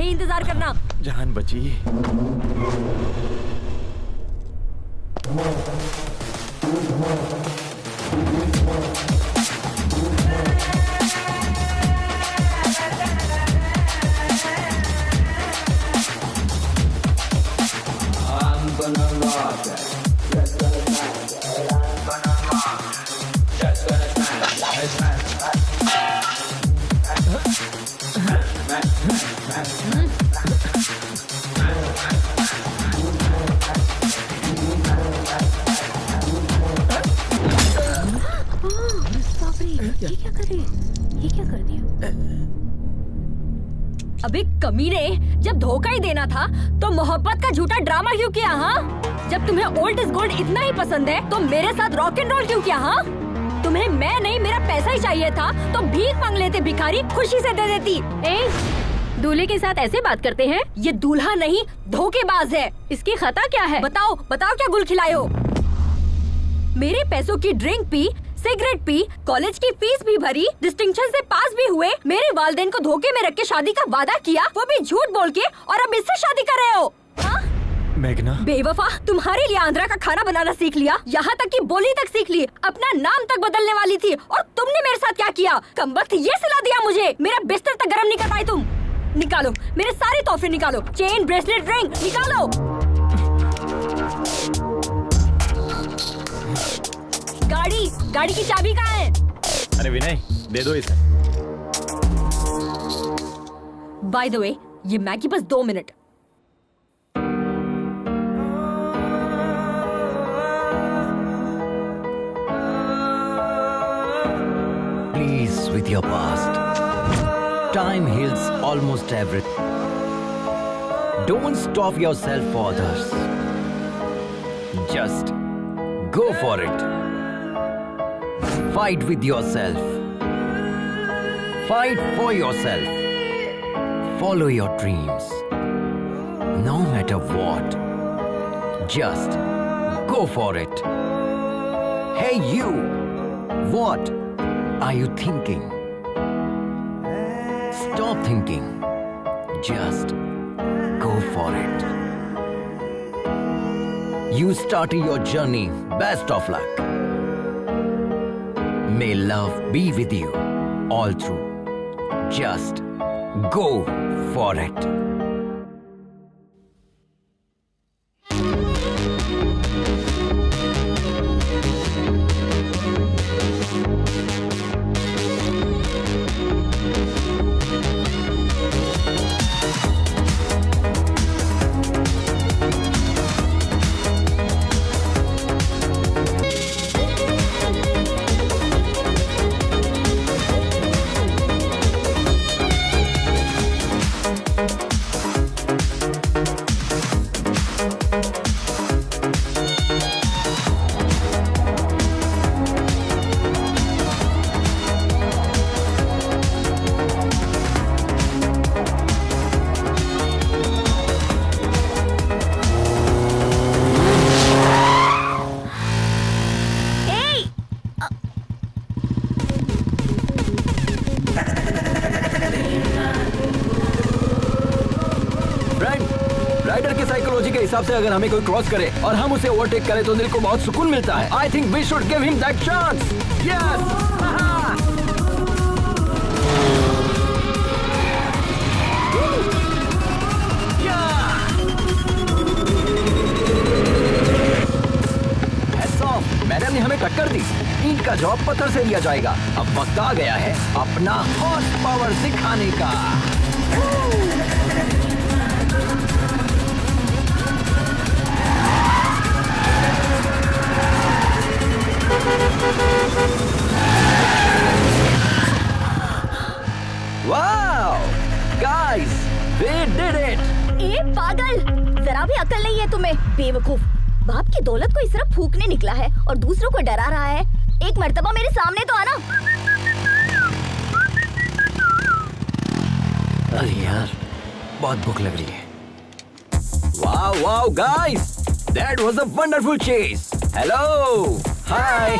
यही इंतजार करना। जान बची। अबे कमीने, जब धोखा ही देना था तो मोहब्बत का झूठा ड्रामा क्यों किया? हाँ, जब तुम्हें ओल्ड इज गोल्ड इतना ही पसंद है तो मेरे साथ रॉक एंड रोल क्यों किया? हाँ, तुम्हें मैं नहीं मेरा पैसा ही चाहिए था तो भीख मांग लेते भिखारी, खुशी से दे देती। दूल्हे के साथ ऐसे बात करते हैं? ये दूल्हा नहीं धोखेबाज है। इसकी खता क्या है? बताओ बताओ, क्या गुल खिलाए हो? मेरे पैसों की drink P, cigarette P, college की फीस भी भरी, डिस्टिंक्शन से पास भी हुए, मेरे वालिदैन को धोखे में रख के शादी का वादा किया, वो भी झूठ बोल के, और अब इससे शादी कर रहे हो? हाँ? मेघना, बेवफा, तुम्हारे लिए आंध्रा का खाना बनाना सीख लिया, यहाँ तक कि बोली तक सीख ली, अपना नाम तक बदलने वाली थी, और तुमने मेरे साथ क्या किया? कमबख्त ये सिला दिया मुझे, मेरा बिस्तर तक गर्म नहीं कर पाई तुम। निकालो मेरे सारे तोहफे, निकालो, चेन, ब्रेसलेट, रिंग निकालो। गाड़ी की चाबी कहाँ है? अरे विनय, दे दो इसे। बाय द वे, ये मैगी बस 2 minute. Please with your past. Time heals almost everything. Don't stop yourself for others. Just go for it. Fight with yourself. Fight for yourself. Follow your dreams. No matter what. Just go for it. Hey you! What are you thinking? Stop thinking. Just go for it. You started your journey. Best of luck. May love be with you all through. Just go for it. हिसाब से अगर हमें कोई cross करे और हम उसे overtake करें तो दिल को बहुत सुकून मिलता है। I think we should give him that chance. Yes. Madam ने हमें टक्कर दी, ईंट का जवाब पत्थर से दिया जाएगा। अब वक्त आ गया है अपना हॉर्स पावर दिखाने का। Wow! Guys, we did it! ए पागल, जरा भी अकल नहीं है तुम्हें, बेवकूफ। बाप की दौलत को इस तरह फूकने निकला है और दूसरों को डरा रहा है। एक मर्तबा मेरे सामने तो आना। अरे यार, बहुत भूख लग रही है। Wow, wow, guys! That was a wonderful chase. Hello! Hi!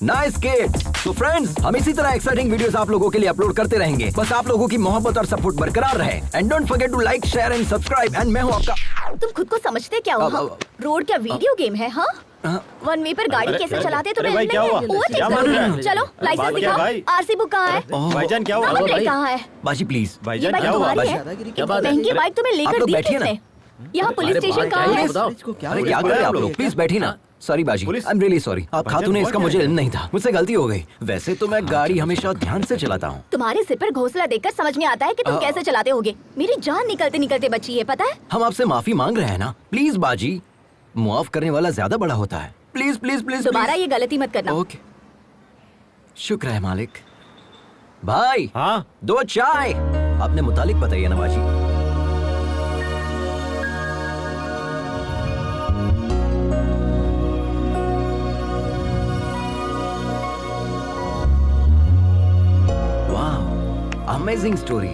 Nice kid! तो फ्रेंड्स, हम इसी तरह एक्साइटिंग वीडियोस आप लोगों के लिए अपलोड करते रहेंगे। बस आप लोगों की मोहब्बत और सपोर्ट बरकरार रहे। And don't forget to like, share and subscribe. And मैं हूँ आपका। तुम खुद को समझते क्या हो? हाँ? रोड क्या वीडियो गेम है? हाँ, वन वे पर गाड़ी कैसे चलाते तुम्हें भाई, क्या हुआ? क्या मालूम है? चलो लाइसेंस दिखाओ। भाई? आरसी बुक कहाँ है? भाईजान क्या हुआ? नंबर प्लेट कहाँ है? बाजी प्लीज। ये भाईजान बाइक क्या हुआ? तुम्हारी है? क्या बात है? महंगी बाइक तुम्हें आप लेकर लोग दी बैठिए ना। किसने? यहाँ पुलिस स्टेशन कहाँ है? अरे क्या कर रहे हैं आप लोग? प्लीज बैठिए ना। सॉरी बाजी, आई एम रियली सॉरी। आप खातून ने इसका मुझे इल्म नहीं था, मुझसे गलती हो गई। वैसे तो मैं गाड़ी हमेशा ध्यान से चलाता हूँ। तुम्हारे सिर पर घोंसला देखकर समझ में आता है कि तुम कैसे चलाते होगे। मेरी जान निकलते निकलते बची है, पता है? हम आपसे माफी मांग रहे हैं ना। प्लीज बाजी, मुआफ करने वाला ज्यादा बड़ा होता है। प्लीज प्लीज प्लीज दोबारा ये गलती मत करना। ओके, शुक्र है मालिक। भाई हाँ 2 चाय अपने मुतालिक बताइए ना बाजी। Amazing story.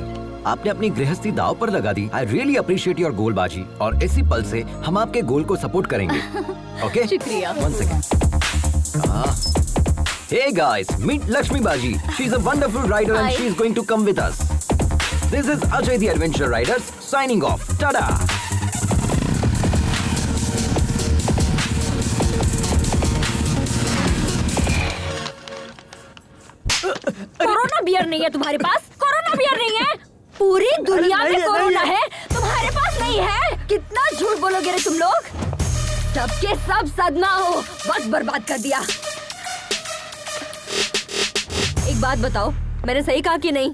आपने अपनी गृहस्थी दाव पर लगा दी। I really appreciate your goal बाजी। और इसी पल से हम आपके गोल को सपोर्ट करेंगे। ओके, शुक्रिया। 1 second. Hey guys, meet Lakshmi Baji. She's a wonderful rider and Hi. she's going to come with us. This is Ajay the Adventure Riders signing off. Tada! Corona beer नहीं है तुम्हारे पास? Corona beer नहीं है? पूरी दुनिया में corona है, तुम्हारे पास नहीं है? कितना झूठ बोलोगे रे तुम लोग? सबके सब सदमा हो, वक्त बर्बाद कर दिया। एक बात बताओ, मैंने सही कहा कि नहीं?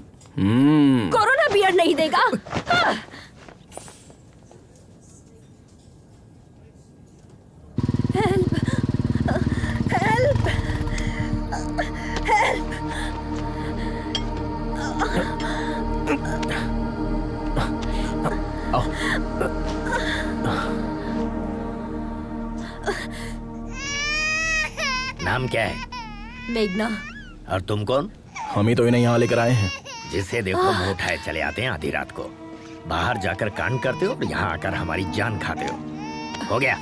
कोरोना बियर नहीं देगा? हाँ। हेल्प, हेल्प, नाम क्या है? मेघना। और तुम कौन? हम ही तो इन्हें यहाँ लेकर आए हैं। जिसे देखो मुंह उठाए चले आते हैं आधी रात को। बाहर जाकर कांड करते हो और यहाँ आकर हमारी जान खाते हो गया,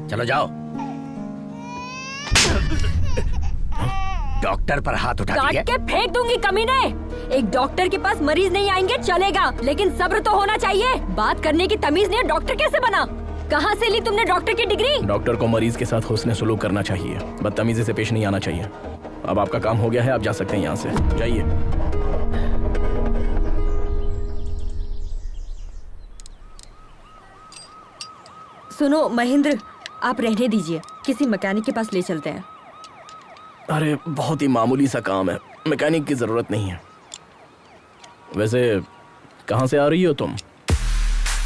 चलो जाओ। डॉक्टर पर हाथ उठा काट दिया। के फेंक दूंगी कमीने। एक डॉक्टर के पास मरीज नहीं आएंगे चलेगा, लेकिन सब्र तो होना चाहिए। बात करने की तमीज नहीं है, डॉक्टर कैसे बना? कहाँ से ली तुमने डॉक्टर की डिग्री? डॉक्टर को मरीज के साथ हुस्न सलूक करना चाहिए, बदतमीजी से पेश नहीं आना चाहिए। अब आपका काम हो गया है, आप जा सकते हैं यहाँ से, जाइए। सुनो महेंद्र, आप रहने दीजिए, किसी मैकेनिक के पास ले चलते हैं। अरे बहुत ही मामूली सा काम है, मैकेनिक की जरूरत नहीं है। वैसे कहाँ से आ रही हो तुम?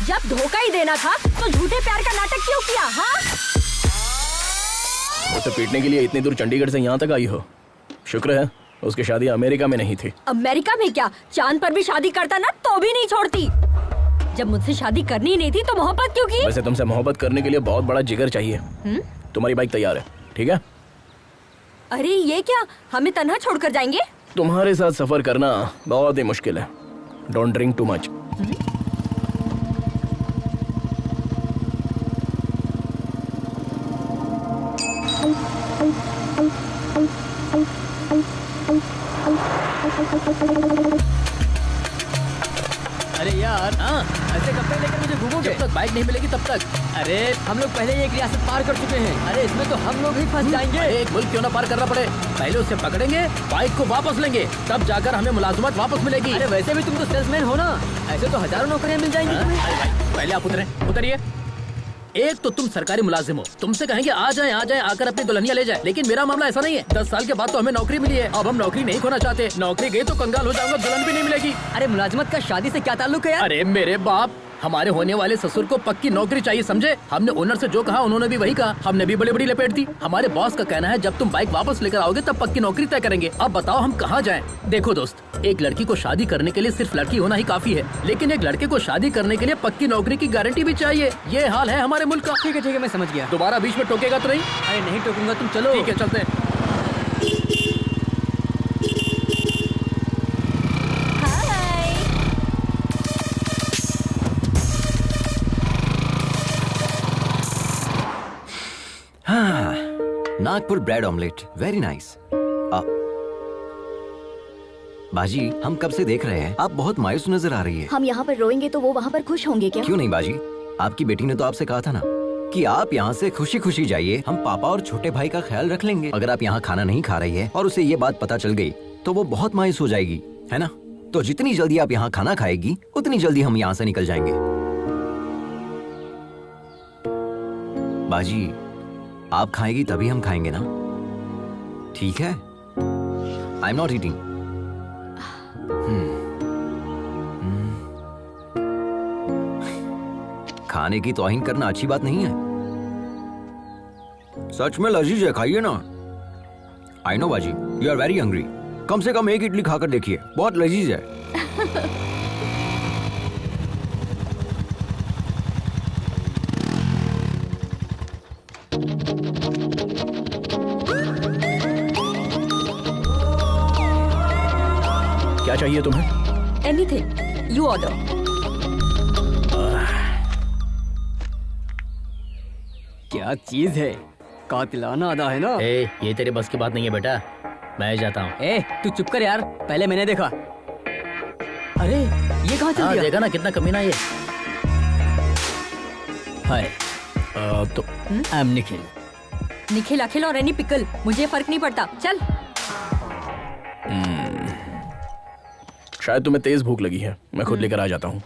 जब धोखा ही देना था तो झूठे प्यार का नाटक क्यों किया? हाँ, उसे पीटने के लिए इतनी दूर चंडीगढ़ से यहाँ तक आई हो। शुक्र है उसकी शादी अमेरिका में नहीं थी। अमेरिका में क्या, चांद पर भी शादी करता ना तो भी नहीं छोड़ती। जब मुझसे शादी करनी ही नहीं थी तो मोहब्बत क्यों की? वैसे तुमसे मोहब्बत करने के लिए बहुत बड़ा जिगर चाहिए। तुम्हारी बाइक तैयार है, ठीक है? अरे ये क्या, हमें तन्हा छोड़कर जाएंगे? तुम्हारे साथ सफर करना बहुत ही मुश्किल है। Don't drink too much. अरे यार, ऐसे कब तक लेकर मुझे घूमोगे? जब तक बाइक नहीं मिलेगी तब तक। अरे हम लोग पहले ही एक रियासत पार कर चुके हैं। अरे इसमें तो हम लोग ही फंस जाएंगे। एक मुल्क क्यों ना पार करना पड़े, पहले उसे पकड़ेंगे, बाइक को वापस लेंगे, तब जाकर हमें मुलाजमत वापस मिलेगी। अरे वैसे भी तुम तो सेल्समैन हो ना, ऐसे तो हजारों नौकरियां मिल जाएंगी तुम्हें। अरे भाई, पहले आप उतरिए। एक तो तुम सरकारी मुलाजिम हो, तुमसे कहेंगे आ जाएं आकर अपनी दुल्हनिया ले जाए, लेकिन मेरा मामला ऐसा नहीं है। 10 साल के बाद तो हमें नौकरी मिली है, अब हम नौकरी नहीं खोना चाहते। नौकरी गई तो कंगाल हो जाऊंगा, दुल्हन भी नहीं मिलेगी। अरे मुलाजमत का शादी से क्या ताल्लुक है यार? अरे मेरे बाप, हमारे होने वाले ससुर को पक्की नौकरी चाहिए, समझे? हमने ओनर से जो कहा उन्होंने भी वही कहा, हमने भी बड़ी बड़ी लपेट दी। हमारे बॉस का कहना है जब तुम बाइक वापस लेकर आओगे तब पक्की नौकरी तय करेंगे। अब बताओ हम कहाँ जाएं? देखो दोस्त, एक लड़की को शादी करने के लिए सिर्फ लड़की होना ही काफी है, लेकिन एक लड़के को शादी करने के लिए पक्की नौकरी की गारंटी भी चाहिए। ये हाल है हमारे मुल्क का। ठीक है मैं समझ गया। दोबारा बीच में टोकेगा तो नहीं? अरे नहीं टोकूंगा, तुम चलो। ठीक है, चलते हैं। Nagpur bread omelette, very nice. बाजी, हम कब से देख रहे हैं, आप बहुत मायूस नजर आ रही है। हम यहाँ पर रोएंगे तो वो वहाँ पर खुश होंगे क्या? क्यों नहीं बाजी, आपकी बेटी ने तो आपसे कहा था ना कि आप यहाँ से खुशी खुशी जाइए, हम पापा और छोटे भाई का ख्याल रख लेंगे। अगर आप यहाँ खाना नहीं खा रही है और उसे ये बात पता चल गई तो वो बहुत मायूस हो जाएगी, है ना? तो जितनी जल्दी आप यहाँ खाना खाएगी उतनी जल्दी हम यहाँ से निकल जाएंगे। बाजी, आप खाएगी तभी हम खाएंगे ना, ठीक है? I am not eating. खाने की तौहीन करना अच्छी बात नहीं है। सच में लजीज है, खाइए ना। आई नो बाजी, यू आर वेरी हंग्री। कम से कम एक इडली खाकर देखिए, बहुत लजीज है। क्या चाहिए तुम्हें? Anything you order. क्या चीज है, कातिलाना अदा है ना। ए, ये तेरे बस की बात नहीं है बेटा, मैं जाता हूँ। ए तू चुप कर यार, पहले मैंने देखा। अरे ये कहाँ चल गया? देखा ना कितना कमीना ये। हाय तो आई एम निखिल। निखिल, अखिल और एनी पिकल, मुझे फर्क नहीं पड़ता। चल। शायद तुम्हें तेज भूख लगी है, मैं खुद लेकर आ जाता हूँ।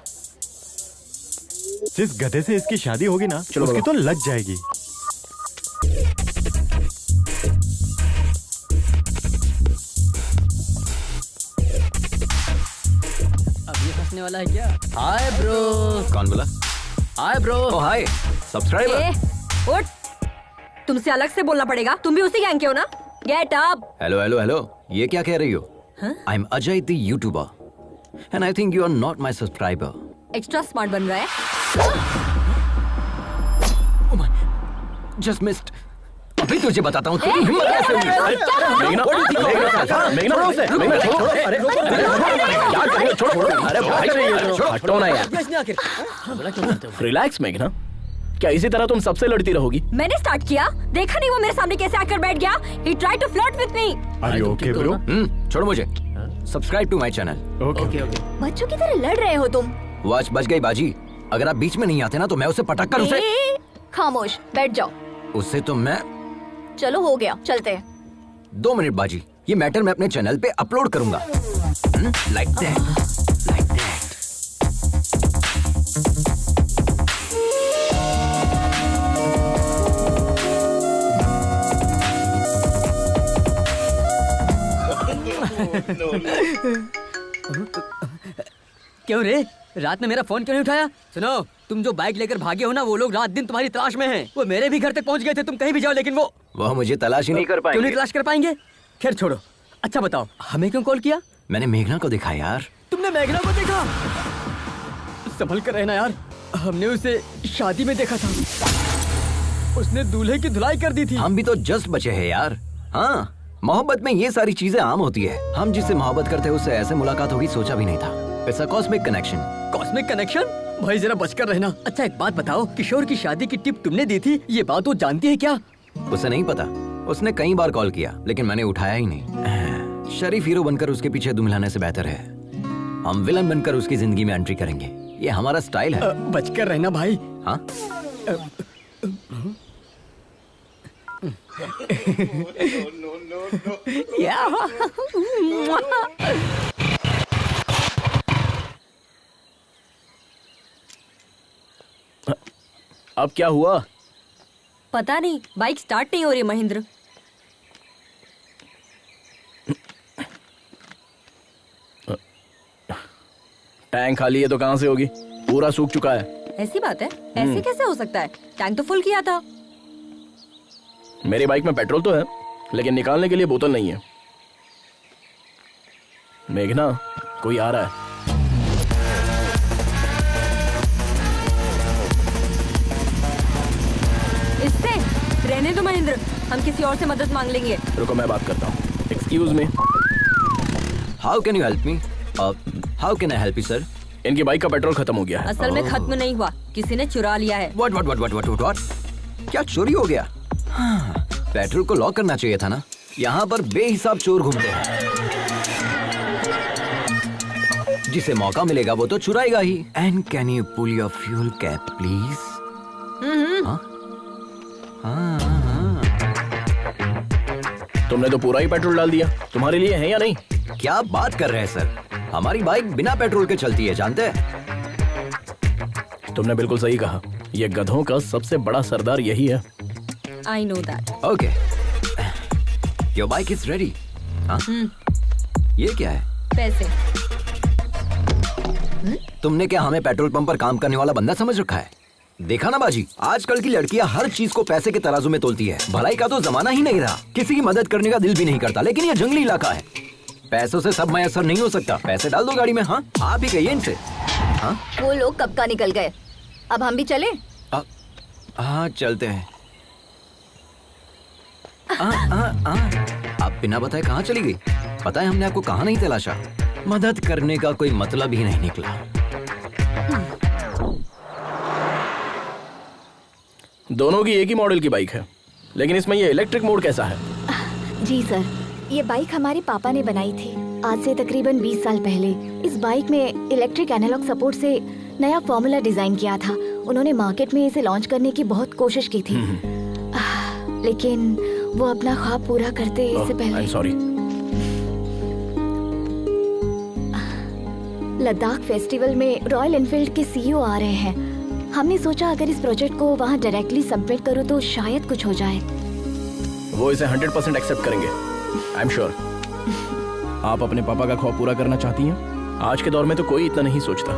जिस गधे से इसकी शादी होगी ना, उसकी तो लग जाएगी। अब ये फंसने वाला है क्या? Hi bro. कौन बोला? Hi bro. ओ हाय सब्सक्राइबर। ए, उठ। तुमसे अलग से बोलना पड़ेगा, तुम भी उसी गैंग के हो ना? Get up. Hello hello hello, ये क्या कह रही हो? I am Ajay the youtuber and I think you are not my subscriber. Extra smart बन रहा है। Just missed. अभी तुझे बताता हूँ तेरी हिम्मत कैसे हुई। हटो ना यार। रिलैक्स मेघना, क्या इसी तरह तुम सबसे लड़ती रहोगी? मैंने स्टार्ट किया, देखा नहीं वो मेरे सामने कैसे आकर बैठ गया। He tried to flirt with me. Are you okay, bro? छोड़ो मुझे। Subscribe to my channel. Okay. बच्चों की तरह लड़ रहे हो तुम। वॉच बच गई बाजी। अगर आप बीच में नहीं आते ना तो मैं उसे पटक कर उसे। खामोश बैठ जाओ। उससे तो मैं। चलो हो गया, चलते हैं। 2 मिनट बाजी, ये मैटर मैं अपने चैनल पे अपलोड करूंगा। Like that, like that. क्यों रे, रात में मेरा फोन क्यों नहीं उठाया? सुनो, तुम जो बाइक लेकर भागे हो ना, वो लोग रात दिन तुम्हारी तलाश में हैं। वो मेरे भी घर तक पहुंच गए थे, तुम कहीं भी जाओ, लेकिन वो मुझे तलाश ही नहीं कर क्यों नहीं पाएंगे। तलाश कर पाएंगे? खैर छोड़ो। अच्छा बताओ, हमें क्यों कॉल किया? मैंने मेघना को देखा यार। तुमने मेघना को देखा? संभल कर रहना यार, हमने उसे शादी में देखा था। उसने दूल्हे की धुलाई कर दी थी। हम भी तो जस्ट बचे हैं यार। हाँ, मोहब्बत में ये सारी चीजें आम होती है। हम जिससे मोहब्बत करते हैं उससे ऐसे मुलाकात होगी सोचा भी नहीं था। It's a cosmic connection. Cosmic connection? भाई जरा बचकर रहना। अच्छा एक बात बताओ, किशोर की शादी की टिप तुमने दी थी, ये बात वो जानती है क्या? उसे नहीं पता। उसने कई बार कॉल किया लेकिन मैंने उठाया ही नहीं। शरीफ हीरो बनकर उसके पीछे दुम हिलाने से बेहतर है हम विलन बनकर उसकी जिंदगी में एंट्री करेंगे। ये हमारा स्टाइल है। बचकर रहना भाई। हाँ? अब क्या हुआ? पता नहीं, बाइक स्टार्ट नहीं हो रही महेंद्र। टैंक खाली है तो कहाँ से होगी? पूरा सूख चुका है। ऐसी बात है? ऐसे कैसे हो सकता है? टैंक तो फुल किया था। मेरी बाइक में पेट्रोल तो है लेकिन निकालने के लिए बोतल नहीं है। मेघना, कोई आ रहा है। इससे रहने दो महेंद्र, हम किसी और से मदद मांग लेंगे। रुको मैं बात करता हूँ। Excuse me. How can you help me? How can I help you sir? इनकी बाइक का पेट्रोल खत्म हो गया है। असल में खत्म नहीं हुआ, किसी ने चुरा लिया है। व्हाट? क्या चोरी हो गया? हाँ, पेट्रोल को लॉक करना चाहिए था ना। यहाँ पर बेहिसाब चोर घूमते हैं। जिसे मौका मिलेगा वो तो चुराएगा ही। And can you pull your fuel cap please? तुमने तो पूरा ही पेट्रोल डाल दिया, तुम्हारे लिए है या नहीं? क्या बात कर रहे हैं सर, हमारी बाइक बिना पेट्रोल के चलती है, जानते हैं? तुमने बिल्कुल सही कहा, ये गधों का सबसे बड़ा सरदार यही है। I know that. Okay, your bike is ready. ये क्या है? पैसे। तुमने क्या हमें पेट्रोल पंप पर काम करने वाला बंदा समझ रखा है? देखा ना बाजी, आजकल की लड़कियां हर चीज को पैसे के तराजू में तोलती है। भलाई का तो जमाना ही नहीं रहा, किसी की मदद करने का दिल भी नहीं करता। लेकिन ये जंगली इलाका है, पैसों से सब मैसर नहीं हो सकता। पैसे डाल दो गाड़ी में। हाँ, आप ही कहिए इनसे। हाँ, वो लोग कब का निकल गए, अब हम भी चले? हाँ चलते हैं। आप बिना बताए कहाँ चली गई? पता है हमने आपको कहाँ नहीं तलाशा। मदद करने का कोई मतलब ही नहीं निकला। दोनों की एक ही मॉडल की बाइक है, लेकिन इसमें ये इलेक्ट्रिक मोड कैसा है? जी सर, ये बाइक हमारे पापा ने बनाई थी आज से तकरीबन 20 साल पहले। इस बाइक में इलेक्ट्रिक एनालॉग सपोर्ट से नया फॉर्मूला डिजाइन किया था। उन्होंने मार्केट में इसे लॉन्च करने की बहुत कोशिश की थी, लेकिन वो अपना ख्वाब पूरा करते इससे पहले। सॉरी। लद्दाख फेस्टिवल में रॉयल एनफील्ड के सीईओ आ रहे हैं। हमने सोचा अगर इस प्रोजेक्ट को वहाँ डायरेक्टली सबमिट करूँ तो शायद कुछ हो जाए। वो इसे 100% एक्सेप्ट करेंगे, आई एम श्योर। आप अपने पापा का ख्वाब पूरा करना चाहती हैं? आज के दौर में तो कोई इतना नहीं सोचता।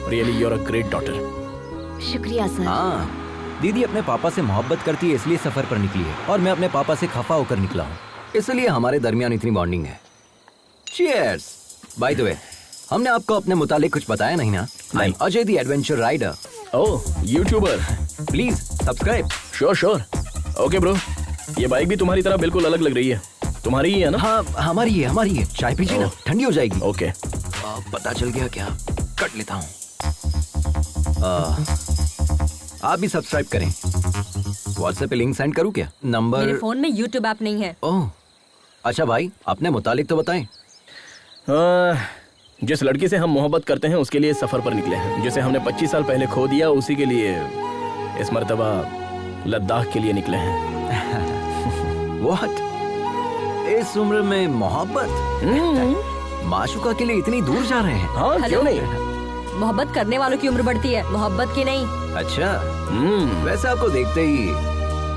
Really you are a great daughter. शुक्रिया सर। हाँ, दीदी अपने पापा से मोहब्बत करती है, इसलिए सफर पर निकली है, और मैं अपने पापा से खफा होकर निकला हूँ, इसलिए हमारे दरमियान इतनी बॉन्डिंग है। चीयर्स। बाय द वे, हमने आपको अपने मुतालिक कुछ बताया नहीं ना? I am Ajay the adventure rider. Oh, youtuber. Please subscribe. Sure. Okay bro, ये बाइक भी तुम्हारी तरह बिल्कुल अलग लग रही है। तुम्हारी ही है ना? हाँ, हमारी है। चाय पीजिए ना, ठंडी हो जाएगी। ओके। पता चल गया क्या? कट लेता हूँ। आप भी सब्सक्राइब करें। व्हाट्सएप पे लिंक सेंड करूँ क्या? नंबर? मेरे फोन में यूट्यूब ऐप नहीं है। ओह, अच्छा भाई, अपने मुतालिक तो बताएं। जिस लड़की से हम मोहब्बत करते हैं उसके लिए सफर पर निकले हैं। जिसे हमने 25 साल पहले खो दिया, उसी के लिए इस मर्तबा लद्दाख के लिए निकले हैं। What? इस उम्र में मोहब्बत? माशुका के लिए इतनी दूर जा रहे हैं? हाँ, क्यों नहीं? मोहब्बत करने वालों की उम्र बढ़ती है, मोहब्बत की नहीं। अच्छा। वैसे आपको देखते ही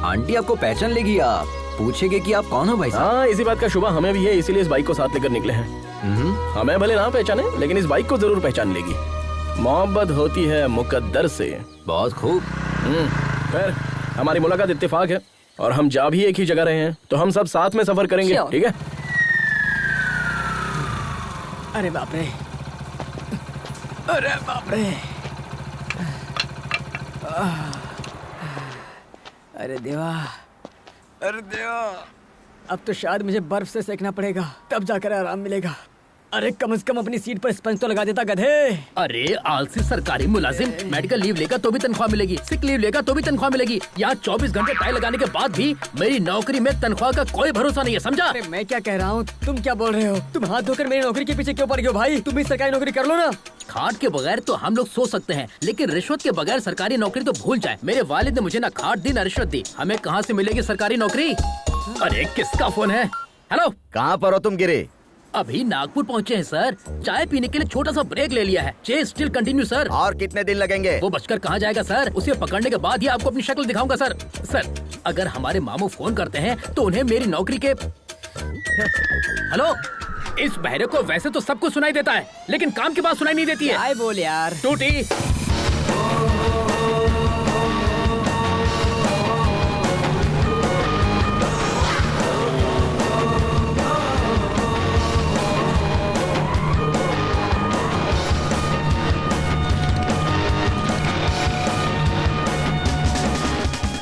आंटी आपको पहचान लेगी, आप पूछेगी कि आप कौन हो भाई साहब। हाँ, इसी बात का शुबा हमें भी है, इसीलिए इस बाइक को साथ लेकर निकले हैं। हमें भले ना पहचाने, लेकिन इस बाइक को जरूर पहचान लेगी। मोहब्बत होती है मुकद्दर से। बहुत खूब। खैर, हमारी मुलाकात इत्तेफाक है, और हम जा भी एक ही जगह रहे हैं, तो हम सब साथ में सफर करेंगे, ठीक है? अरे बाप रे, अरे बाप रे, अरे देवा, अरे देवा, अब तो शायद मुझे बर्फ से सेकना पड़ेगा, तब जाकर आराम मिलेगा। अरे कम से कम अपनी सीट पर स्पंज तो लगा देता गधे। अरे आलसी सरकारी मुलाजिम, मेडिकल लीव लेगा तो भी तनख्वाह मिलेगी, सिक लीव लेगा तो भी तनख्वाह मिलेगी। यहाँ 24 घंटे टाई लगाने के बाद भी मेरी नौकरी में तनख्वाह का कोई भरोसा नहीं है, समझा? अरे मैं क्या कह रहा हूँ, तुम क्या बोल रहे हो? तुम हाथ धोकर मेरी नौकरी के पीछे क्यों पड़ गए हो भाई? तुम भी सरकारी नौकरी कर लो ना। खाट के बगैर तो हम लोग सोच सकते हैं, लेकिन रिश्वत के बगैर सरकारी नौकरी तो भूल जाए। मेरे वालिद ने मुझे ना खाट दी ना रिश्वत दी, हमें कहाँ से मिलेगी सरकारी नौकरी? अरे किसका फोन है? हेलो, कहाँ पर हो तुम गिरे? अभी नागपुर पहुँचे हैं सर, चाय पीने के लिए छोटा सा ब्रेक ले लिया है। Chase still continue sir. और कितने दिन लगेंगे? वो बचकर कहाँ जाएगा सर, उसे पकड़ने के बाद ही आपको अपनी शक्ल दिखाऊंगा सर। सर, अगर हमारे मामू फोन करते हैं तो उन्हें मेरी नौकरी के हेलो, इस बहरे को वैसे तो सब कुछ सुनाई देता है, लेकिन काम की बात सुनाई नहीं देती है। आए बोल यार टूटी।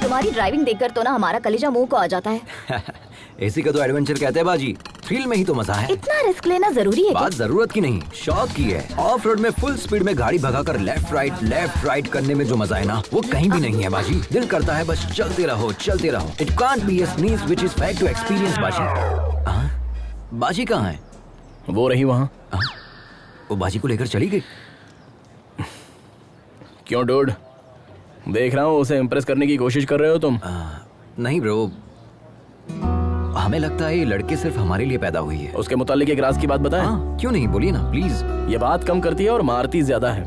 तुम्हारी ड्राइविंग देखकर तो ना हमारा कलेजा मुंह को आ जाता है। इसी का तो एडवेंचर कहते हैं बाजी, थ्रिल में ही तो मजा है। इतना रिस्क लेना जरूरी है? बात जरूरत की नहीं, शौक की है। ऑफ रोड में फुल स्पीड में गाड़ी भगाकर लेफ्ट राइट करने में जो मजा है ना, वो कहीं भी नहीं है बाजी। दिल करता है बस चलते रहो। It can't be a sneeze which is fact to experience बाजी। बाजी कहाँ है? वो रही वहाँ। वो बाजी को लेकर चली गई। क्यों डूड, देख रहा हूँ उसे इम्प्रेस करने की कोशिश कर रहे हो तुम। नहीं ब्रो, हमें लगता है ये लड़की सिर्फ हमारे लिए पैदा हुई है। उसके मुतालिक एक राज की बात बताएं? क्यों नहीं, बोलिए ना प्लीज। ये बात कम करती है और मारती ज्यादा है।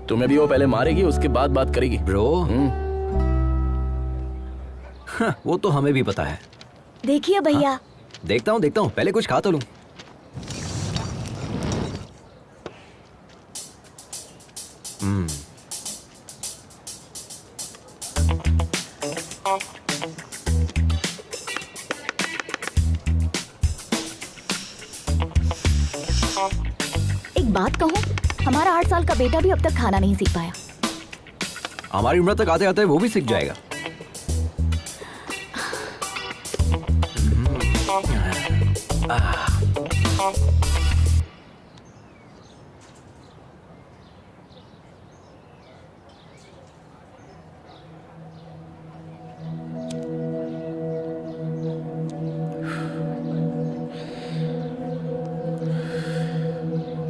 तुम्हें भी वो पहले मारेगी, उसके बाद बात करेगी। ब्रो वो तो हमें भी पता है। देखिए भैया। देखता हूँ, पहले कुछ खा तो लूं। एक बात कहूँ, हमारा 8 साल का बेटा भी अब तक खाना नहीं सीख पाया। हमारी उम्र तक आते आते वो भी सीख जाएगा।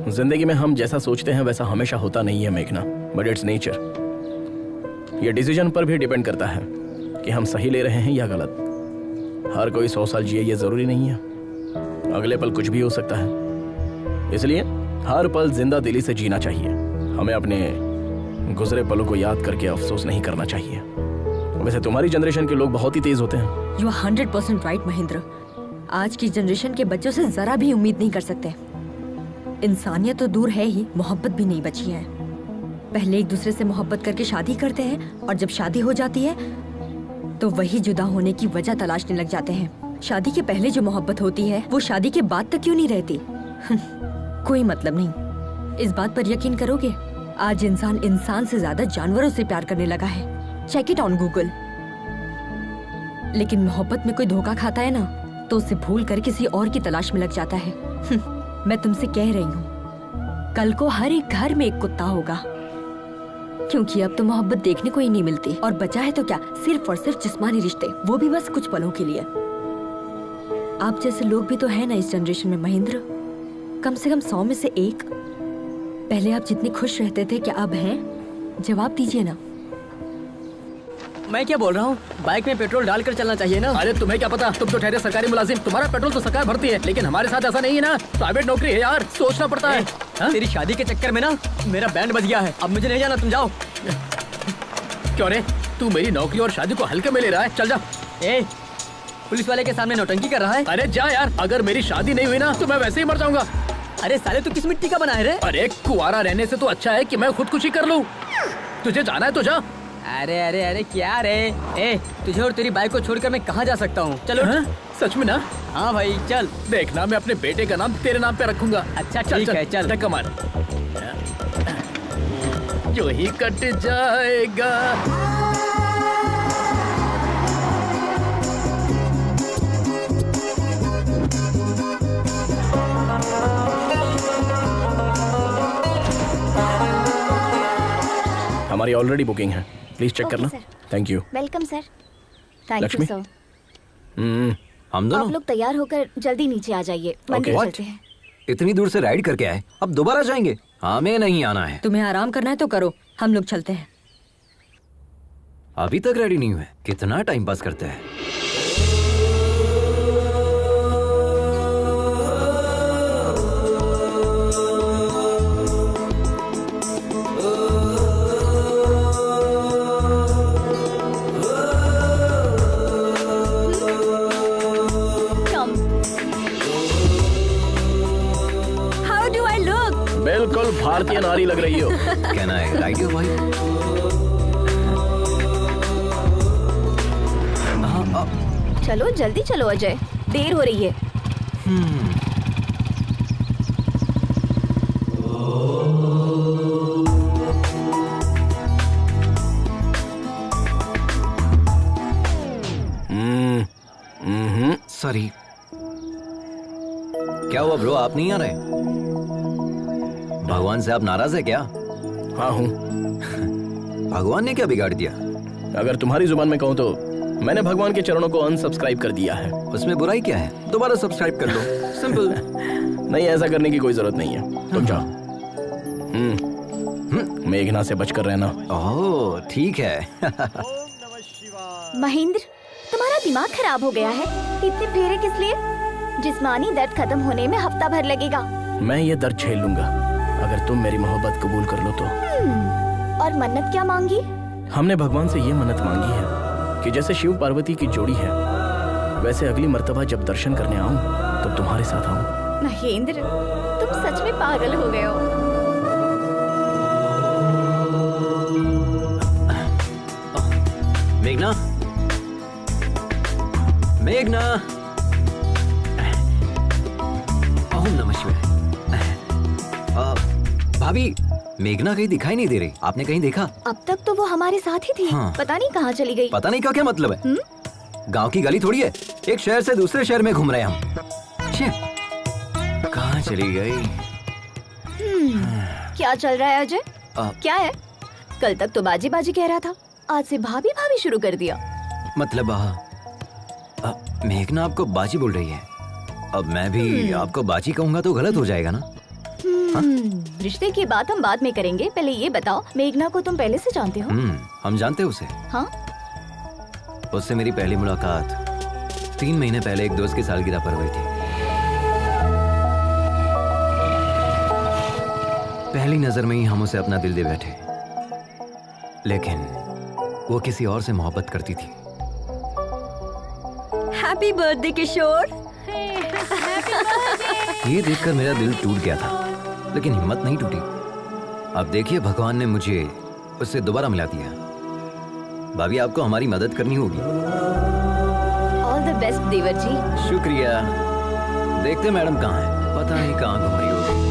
जिंदगी में हम जैसा सोचते हैं वैसा हमेशा होता नहीं है मेघना, बट इट्स नेचर। ये डिसीजन पर भी डिपेंड करता है कि हम सही ले रहे हैं या गलत। हर कोई 100 साल जिए ये जरूरी नहीं है, अगले पल कुछ भी हो सकता है। इसलिए हर पल जिंदा दिली से जीना चाहिए। हमें अपने गुजरे पलों को याद करके अफसोस नहीं करना चाहिए। वैसे तुम्हारी जनरेशन के लोग बहुत ही तेज होते हैं। You are 100% right Mahendra. आज की जनरेशन के बच्चों से जरा भी उम्मीद नहीं कर सकते। इंसानियत तो दूर है ही, मोहब्बत भी नहीं बची है। पहले एक दूसरे से मोहब्बत करके शादी करते हैं और जब शादी हो जाती है तो वही जुदा होने की वजह तलाशने लग जाते हैं। शादी के पहले जो मोहब्बत होती है वो शादी के बाद तक क्यों नहीं रहती? कोई मतलब नहीं। इस बात पर यकीन करोगे, आज इंसान से ज्यादा जानवरों से प्यार करने लगा है। Check it on Google. लेकिन मोहब्बत में कोई धोखा खाता है ना तो उसे भूल कर किसी और की तलाश में लग जाता है। मैं तुमसे कह रही हूँ, कल को हर एक घर में एक कुत्ता होगा, क्योंकि अब तो मोहब्बत देखने को ही नहीं मिलती। और बचा है तो क्या, सिर्फ और सिर्फ जिस्मानी रिश्ते, वो भी बस कुछ पलों के लिए। आप जैसे लोग भी तो है ना इस जनरेशन में महेंद्र, कम से कम 100 में से एक। पहले आप जितने खुश रहते थे, क्या अब हैं? जवाब दीजिए ना। मैं क्या बोल रहा हूँ, बाइक में पेट्रोल डालकर चलना चाहिए ना। अरे तुम्हें क्या पता, तुम तो ठहरे सरकारी मुलाजिम, तुम्हारा पेट्रोल तो सरकार भरती है, लेकिन हमारे साथ ऐसा नहीं है ना। प्राइवेट नौकरी है यार, सोचना पड़ता है। तेरी शादी के चक्कर में ना मेरा बैंड बज गया है। अब मुझे नहीं जाना, तुम जाओ। क्यों रे, तू मेरी नौकरी और शादी को हल्के में ले रहा है? चल जा। पुलिस वाले के सामने नौटंकी कर रहा है। अरे जा यार, अगर मेरी शादी नहीं हुई ना तो मैं वैसे ही मर जाऊंगा। अरे साले, तू किस मिट्टी का बना है रे? अरे कुआरा रहने से तो अच्छा है कि मैं खुदकुशी कर लूं। तुझे जाना है तो जा। अरे अरे अरे क्या रे? तुझे और तेरी बाइक को छोड़कर मैं कहाँ जा सकता हूँ? चलो। सच में ना? हाँ भाई चल। देखना, मैं अपने बेटे का नाम तेरे नाम पे रखूंगा। अच्छा ठीक है, चल। कमाल, जो ही कट जाएगा। हमारी ऑलरेडी बुकिंग है, प्लीज चेक करना। Thank you. Welcome sir. Thank you Lakshmi? Sir. हम दोनों आप लोग तैयार होकर जल्दी नीचे आ जाइए, मंदिर चलते हैं। इतनी दूर से राइड करके आए, अब दोबारा जाएंगे? हमें नहीं आना है। तुम्हें आराम करना है तो करो, हम लोग चलते हैं। अभी तक रेडी नहीं हुए, कितना टाइम पास करते हैं। How do I look? बिल्कुल भारतीय नारी लग रही हो। कहना है राइट हो भाई। चलो जल्दी चलो अजय, देर हो रही है। सॉरी। क्या हुआ ब्रो, आप नहीं आ रहे? भगवान से आप नाराज है क्या? हाँ हूँ। भगवान ने क्या बिगाड़ दिया? अगर तुम्हारी जुबान में कहूँ तो मैंने भगवान के चरणों को अनसब्सक्राइब कर दिया है। उसमें बुराई क्या है? दोबारा सब्सक्राइब कर लो, सिंपल। नहीं, ऐसा करने की कोई जरूरत नहीं है, तुम जाओ। मेघना से बचकर रहना। ओह ठीक है। महेंद्र, तुम्हारा दिमाग खराब हो गया है। इतने फेरे किस लिए? जिस्मानी दर्द खत्म होने में हफ्ता भर लगेगा। मैं ये दर्द झेल लूंगा अगर तुम मेरी मोहब्बत कबूल कर लो तो। और मन्नत क्या मांगी? हमने भगवान से ये मन्नत मांगी है कि जैसे शिव पार्वती की जोड़ी है वैसे अगली मर्तबा जब दर्शन करने आऊं तो तुम्हारे साथ आऊं। महेंद्र, तुम सच में पागल हो गए हो। मेघना, मेघना, ओम नमः शिवाय। भाभी, मेघना कहीं दिखाई नहीं दे रही, आपने कहीं देखा? अब तक तो वो हमारे साथ ही थी। हाँ। पता नहीं कहाँ चली गई। पता नहीं का क्या मतलब है? गांव की गली थोड़ी है, एक शहर से दूसरे शहर में घूम रहे हैं हम। कहाँ चली गई? क्या चल रहा है अजय? क्या है? कल तक तो बाजी बाजी कह रहा था, आज से भाभी भाभी शुरू कर दिया। मतलब मेघना आपको बाजी बोल रही है। अब मैं भी आपको बाजी कहूंगा तो गलत हो जाएगा ना? रिश्ते की बात हम बाद में करेंगे, पहले ये बताओ, मेघना को तुम पहले से जानते हो? हम जानते हैं उसे। हाँ? उससे मेरी पहली मुलाकात 3 महीने पहले एक दोस्त की सालगिरह पर हुई थी। पहली नजर में ही हम उसे अपना दिल दे बैठे, लेकिन वो किसी और से मोहब्बत करती थी। हैप्पी बर्थडे किशोर। ये देखकर मेरा दिल टूट गया था, लेकिन हिम्मत नहीं टूटी। अब देखिए, भगवान ने मुझे उससे दोबारा मिला दिया। भाभी, आपको हमारी मदद करनी होगी। ऑल द बेस्ट देवर जी। शुक्रिया। देखते मैडम कहाँ है, पता नहीं कहाँ घूम रही होगी।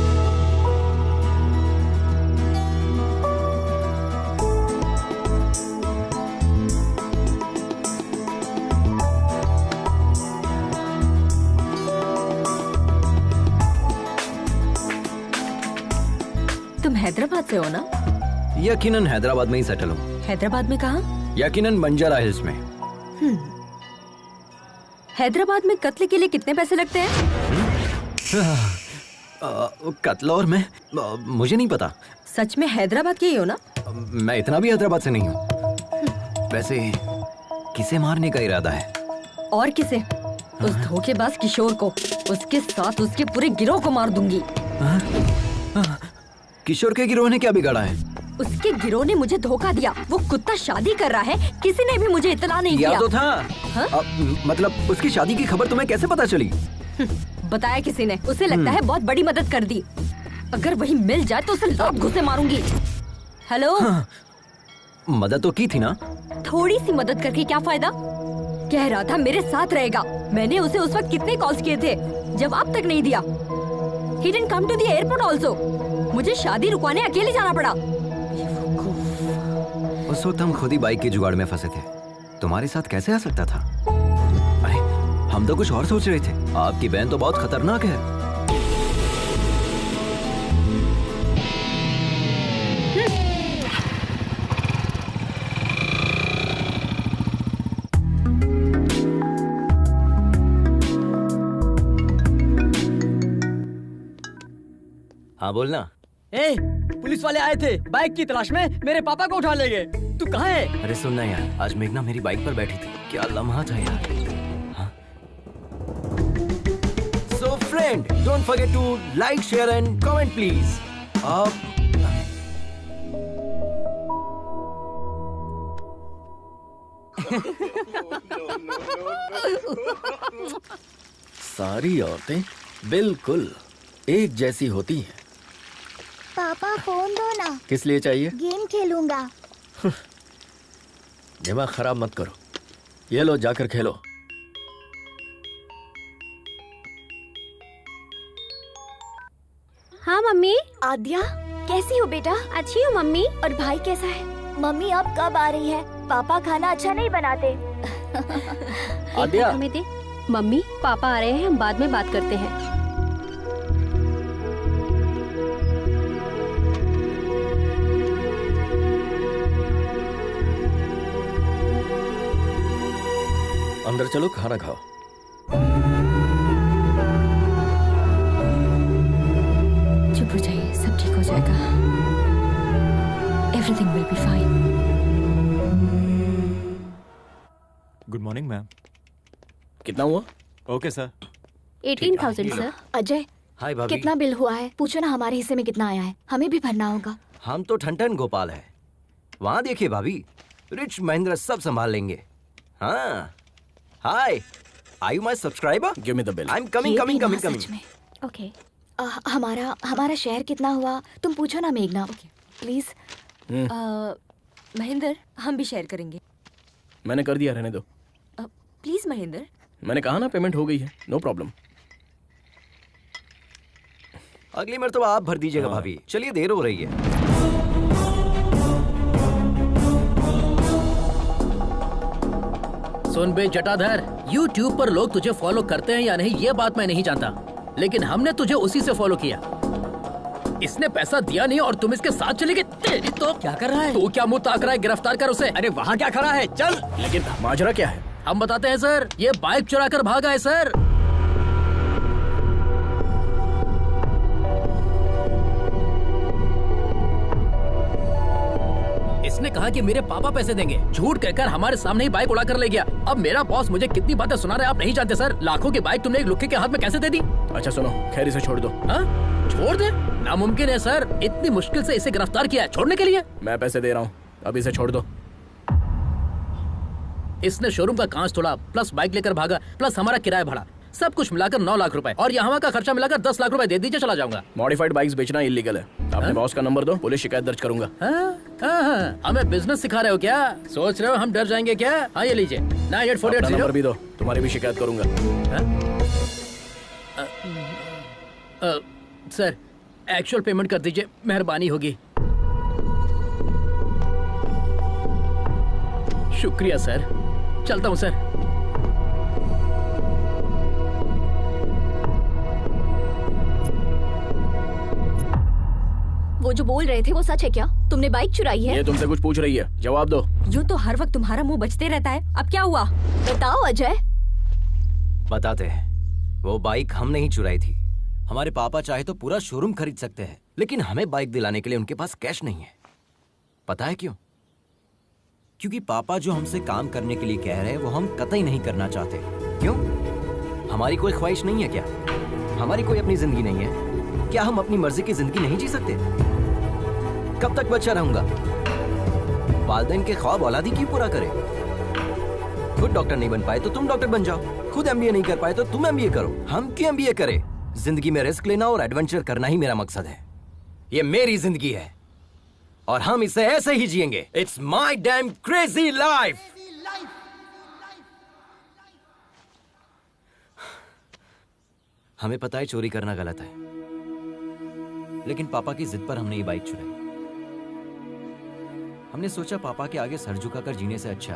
तुम हैदराबाद से हो ना? यकीनन हैदराबाद में ही सेटल हूँ। हैदराबाद में कहाँ? यकीनन बंजारा हिल्स में। हैदराबाद में कत्ल के लिए कितने पैसे लगते हैं? कत्ल और मैं मुझे नहीं पता। सच में हैदराबाद के ही हो ना? मैं इतना भी हैदराबाद से नहीं हूँ। वैसे किसे मारने का इरादा है? और किसे? उस धोखेबाज किशोर को, उसके साथ उसके पूरे गिरोह को मार दूंगी। किशोर के गिरोह ने क्या बिगाड़ा है? उसके गिरोह ने मुझे धोखा दिया। वो कुत्ता शादी कर रहा है, किसी ने भी मुझे इतला नहीं दिया। तो था। मतलब उसकी शादी की खबर तुम्हें कैसे पता चली? बताया किसी ने। उसे लगता है बहुत बड़ी मदद कर दी। अगर वही मिल जाए तो उसे लात घुसे मारूंगी। हेलो? मदद तो की थी ना? थोड़ी सी मदद करके क्या फायदा? कह रहा था मेरे साथ रहेगा। मैंने उसे उस वक्त कितने कॉल्स किए थे, जवाब तक नहीं दिया। He didn't come to the airport also. मुझे शादी रुकवाने अकेले जाना पड़ा। उस वक्त हम खुद ही बाइक के जुगाड़ में फंसे थे। तुम्हारे साथ कैसे आ सकता था? अरे हम तो कुछ और सोच रहे थे। आपकी बहन तो बहुत खतरनाक है। हाँ बोलना। ए, पुलिस वाले आए थे बाइक की तलाश में, मेरे पापा को उठा ले गए। तू कहाँ है? अरे सुनना यार, आज मेघना मेरी बाइक पर बैठी थी। क्या लम्हा था यार। So friend, don't forget to like, share and comment please. सारी औरतें बिल्कुल एक जैसी होती हैं। पापा फोन दो ना। किस लिए चाहिए? गेम खेलूंगा। दिमाग खराब मत करो। ये लो, जाकर खेलो। हाँ मम्मी। आद्या, कैसी हो बेटा? अच्छी हूँ मम्मी। और भाई कैसा है? मम्मी अब कब आ रही है? पापा खाना अच्छा नहीं बनाते। आद्या, हमें दे। मम्मी, पापा आ रहे हैं, हम बाद में बात करते हैं। अंदर चलो, खाना खाओ। Everything will be fine. Good morning ma'am. कितना हुआ? Okay sir. 18,000 सर। अजय, हाय भाभी। कितना बिल हुआ है? पूछो ना हमारे हिस्से में कितना आया है, हमें भी भरना होगा। हम तो ठन गोपाल है। वहाँ देखिए भाभी, रिच महेंद्र सब संभाल लेंगे। हाँ, hi, are you my subscriber? Give me the bill. I am coming ये कमिंग भी ना, कमिंग सच कमिंग। में। ओके। हमारा शेयर कितना हुआ तुम पूछो ना मेघना, प्लीज। महेंद्र, हम भी शेयर करेंगे। मैंने कर दिया, रहने दो। प्लीज महेंद्र। मैंने कहा ना पेमेंट हो गई है, नो प्रॉब्लम। अगली मर्तबा आप भर दीजिएगा भाभी। चलिए, देर हो रही है। सुन बे जटाधर, YouTube पर लोग तुझे फॉलो करते हैं या नहीं ये बात मैं नहीं जानता, लेकिन हमने तुझे उसी से फॉलो किया। इसने पैसा दिया नहीं और तुम इसके साथ चले गए। तेरी तो क्या कर रहा है? तू क्या मुंह ताक रहा है? गिरफ्तार कर उसे। अरे वहाँ क्या खड़ा है? चल। लेकिन माजरा क्या है? हम बताते हैं सर, ये बाइक चुरा कर भागा है सर। इसने कहा कि मेरे पापा पैसे देंगे, झूठ कहकर हमारे सामने ही बाइक उड़ा कर ले गया। अब मेरा बॉस मुझे कितनी बातें सुना रहा है आप नहीं जानते सर। लाखों की बाइक तुमने एक लुक्के के हाथ में कैसे दे दी? अच्छा सुनो, खैर इसे छोड़ दो। हाँ? छोड़ दे? नामुमकिन है सर, इतनी मुश्किल से इसे गिरफ्तार किया है, छोड़ने के लिए। मैं पैसे दे रहा हूँ, अब इसे छोड़ दो। इसने शोरूम का कांच तोड़ा, प्लस बाइक लेकर भागा, प्लस हमारा किराया भाड़ा, सब कुछ मिलाकर 9 लाख रुपए, और यहाँ का खर्चा मिलाकर 10 लाख रुपए दे दीजिए, चला जाऊंगा। मॉडिफाइड बाइक्स बेचना इलीगल है। अपने बॉस का नंबर दो, पुलिस शिकायत दर्ज करूंगा। हमें बिजनेस सिखा रहे हो क्या? सोच रहे हो हम डर जाएंगे क्या? हाँ ये लीजिए, 9848 नंबर भी दो, तुम्हारी भी शिकायत करूंगा। सर एक्चुअल पेमेंट कर दीजिए, मेहरबानी होगी। शुक्रिया सर, चलता हूँ सर। वो जो बोल रहे थे वो सच है क्या? तुमने बाइक चुराई है? ये तुमसे कुछ पूछ रही है, जवाब दो। यूं तो हर वक्त तुम्हारा मुंह बचते रहता है, अब क्या हुआ? बताओ अजय। बताते हैं। वो बाइक हमने ही चुराई थी। हमारे पापा चाहे तो पूरा शोरूम खरीद सकते हैं, लेकिन हमें बाइक दिलाने के लिए उनके पास कैश नहीं है। पता है क्यों? क्योंकि पापा जो हमसे काम करने के लिए कह रहे हैं वो हम कतई नहीं करना चाहते। क्यों? हमारी कोई ख्वाहिश नहीं है क्या? हमारी कोई अपनी जिंदगी नहीं है क्या? हम अपनी मर्जी की जिंदगी नहीं जी सकते? कब तक बच्चा रहूंगा? वालिदैन के ख्वाब औलादी क्यों पूरा करे? खुद डॉक्टर नहीं बन पाए तो तुम डॉक्टर बन जाओ, खुद एमबीए नहीं कर पाए तो तुम एमबीए करो। हम क्यों एमबीए करें? जिंदगी में रिस्क लेना और एडवेंचर करना ही मेरा मकसद है। ये मेरी जिंदगी है और हम इसे ऐसे ही जिएंगे। It's my dam crazy life. हमें पता है चोरी करना गलत है, लेकिन पापा की जिद पर हमने ये बाइक चुराई। हमने सोचा पापा के आगे सर झुकाकर जीने से अच्छा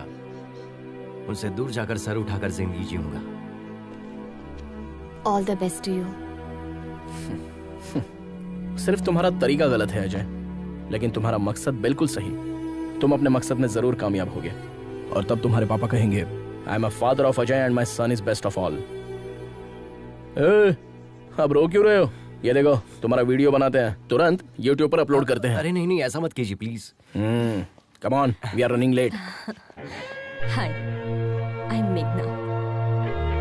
उनसे दूर जाकर सर उठाकर जिंदगी जीऊंगा। All the best to you. सिर्फ तुम्हारा तरीका गलत है अजय, लेकिन तुम्हारा मकसद बिल्कुल सही। तुम अपने मकसद में जरूर कामयाब होगे और तब तुम्हारे पापा कहेंगे I am a father of Ajay and my son is best of all. अब रो क्यों रहे हो? ये देखो तुम्हारा वीडियो बनाते हैं, तुरंत YouTube पर अपलोड करते हैं। अरे नहीं नहीं, ऐसा मत कीजिए please. Come on, we are running late. Hi, I am मेघना।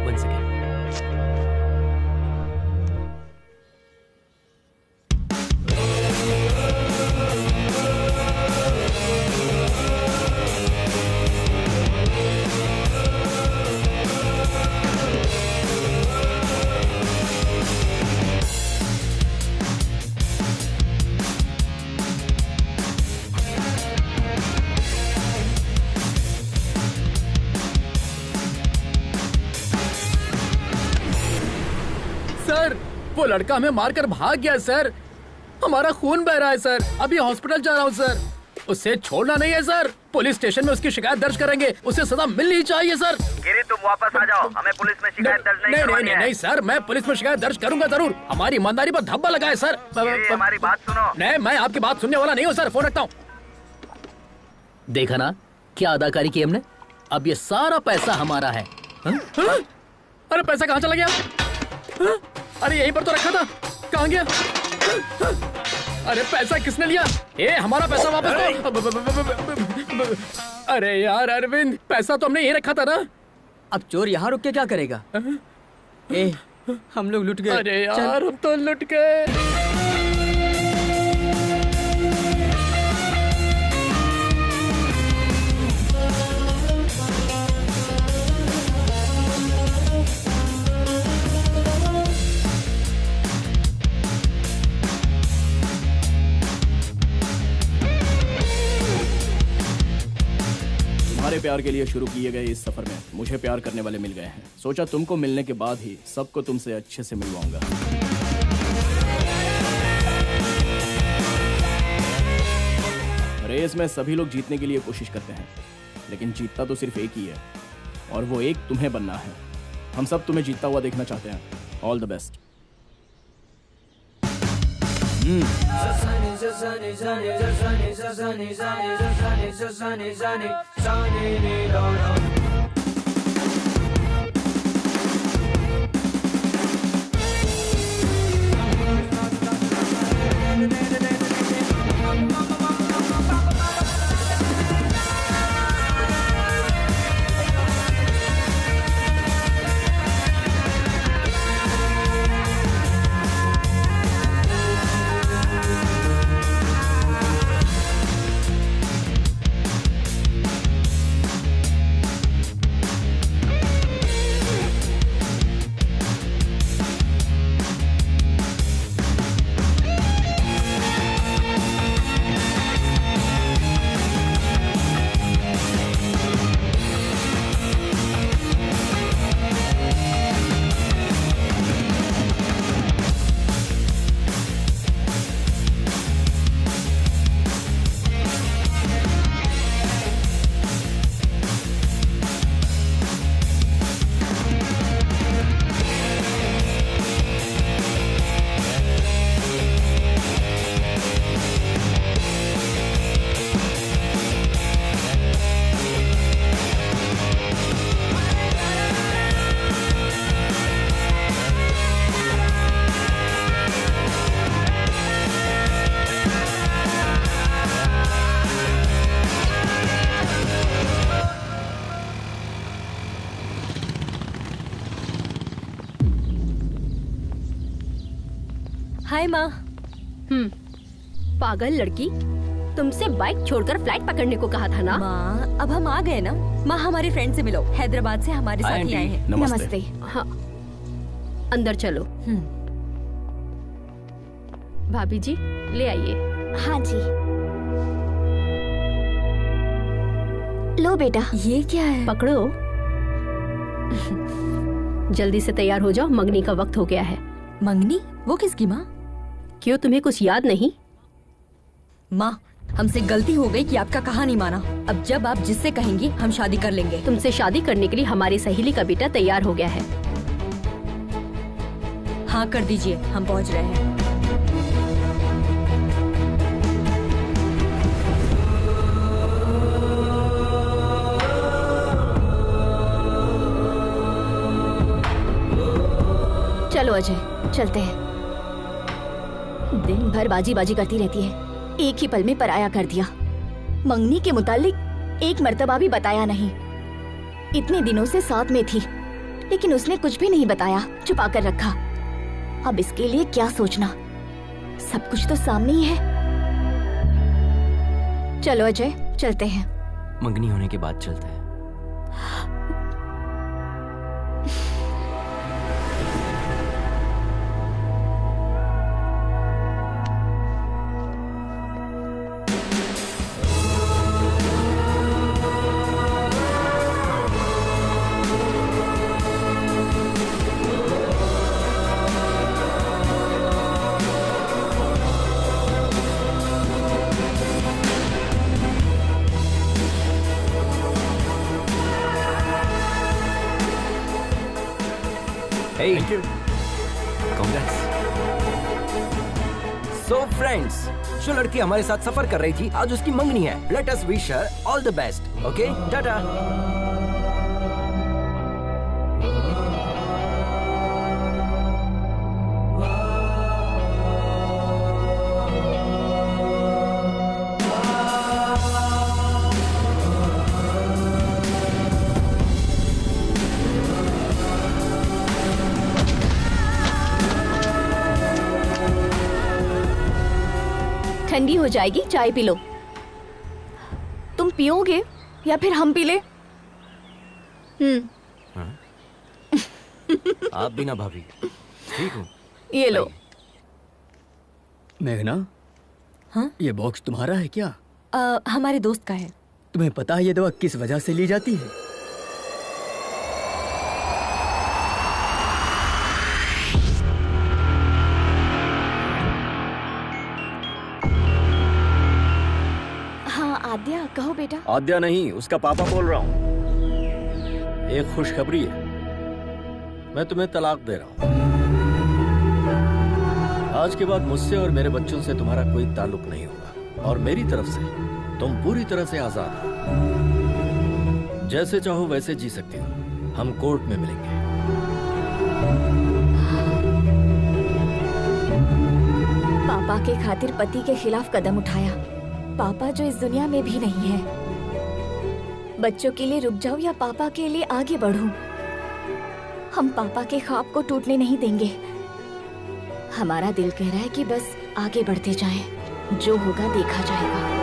One second. सर वो लड़का हमें मारकर भाग गया सर, हमारा खून बह रहा है सर, अभी हॉस्पिटल जा रहा हूँ सर। उसे छोड़ना नहीं है सर, पुलिस स्टेशन में उसकी शिकायत दर्ज करेंगे, उसे सजा मिलनी चाहिए सर। गिरी तुम वापस आ जाओ, हमें पुलिस में शिकायत दर्ज नहीं करवानी है। नहीं सर, मैं पुलिस में शिकायत दर्ज करूंगा जरूर, हमारी ईमानदारी पर धब्बा लगा है सर। हमारी बात सुनो। नहीं, मैं आपकी बात सुनने वाला नहीं हूँ सर, फोन रखता हूँ। देखा ना क्या अदाकारी की हमने, अब ये सारा पैसा हमारा है। अरे पैसा कहाँ चला गया? अरे यहीं पर तो रखा था, कहाँ गया? अरे पैसा किसने लिया? ए हमारा पैसा वापस दो। अरे यार अरविंद, पैसा तो हमने यही रखा था ना। अब चोर यहाँ रुक के क्या करेगा? ए, हम लोग लुट गए। अरे यार हम तो लुट गए। तुम्हारे प्यार के लिए शुरू किए गए इस सफर में मुझे प्यार करने वाले मिल गए हैं। सोचा तुमको मिलने के बाद ही सबको तुमसे अच्छे से मिलवाऊंगा। रेस में सभी लोग जीतने के लिए कोशिश करते हैं, लेकिन जीतता तो सिर्फ एक ही है, और वो एक तुम्हें बनना है। हम सब तुम्हें जीतता हुआ देखना चाहते हैं। All the best. हाय माँ। पागल लड़की, तुमसे बाइक छोड़कर फ्लाइट पकड़ने को कहा था ना। माँ अब हम आ गए ना। माँ हमारी फ्रेंड से मिलो, हैदराबाद से हमारे साथ ही आए हैं। नमस्ते। हाँ, अंदर चलो। भाभी जी ले आइए। हाँ जी। लो बेटा। ये क्या है? पकड़ो। जल्दी से तैयार हो जाओ, मंगनी का वक्त हो गया है। मंगनी? वो किसकी माँ? क्यों, तुम्हें कुछ याद नहीं? माँ हमसे गलती हो गई कि आपका कहा नहीं माना। अब जब आप जिससे कहेंगी हम शादी कर लेंगे। तुमसे शादी करने के लिए हमारी सहेली का बेटा तैयार हो गया है। हाँ कर दीजिए, हम पहुँच रहे हैं। चलो अजय चलते हैं। दिन भर बाजी बाजी करती रहती है, एक ही पल में पराया कर दिया। मंगनी के मुतालिक एक मर्तबा भी बताया नहीं। इतने दिनों से साथ में थी, लेकिन उसने कुछ भी नहीं बताया, छुपा कर रखा। अब इसके लिए क्या सोचना, सब कुछ तो सामने ही है। चलो अजय चलते हैं। मंगनी होने के बाद चलते हैं। Hey, thank you. Congrats. So friends, जो लड़की हमारे साथ सफर कर रही थी, आज उसकी मंगनी है। Let us wish her all the best. Okay? Tata. ठंडी हो जाएगी, चाय पी लो। तुम पियोगे या फिर हम पी ले? आप भी ना भाभी, ठीक हो? ये लो। मेघना, हाँ? ये बॉक्स तुम्हारा है क्या? हमारे दोस्त का है। तुम्हें पता है ये दवा किस वजह से ली जाती है? हाँ आद्या, कहो बेटा। आद्या नहीं, उसका पापा बोल रहा हूँ। एक खुशखबरी है, मैं तुम्हें तलाक दे रहा हूँ। आज के बाद मुझसे और मेरे बच्चों से तुम्हारा कोई ताल्लुक नहीं होगा, और मेरी तरफ से तुम पूरी तरह से आजाद हो। जैसे चाहो वैसे जी सकती हो। हम कोर्ट में मिलेंगे। पापा के खातिर पति के खिलाफ कदम उठाया। पापा जो इस दुनिया में भी नहीं है। बच्चों के लिए रुक जाऊं या पापा के लिए आगे बढ़ूं? हम पापा के ख्वाब को टूटने नहीं देंगे। हमारा दिल कह रहा है कि बस आगे बढ़ते जाएं। जो होगा देखा जाएगा।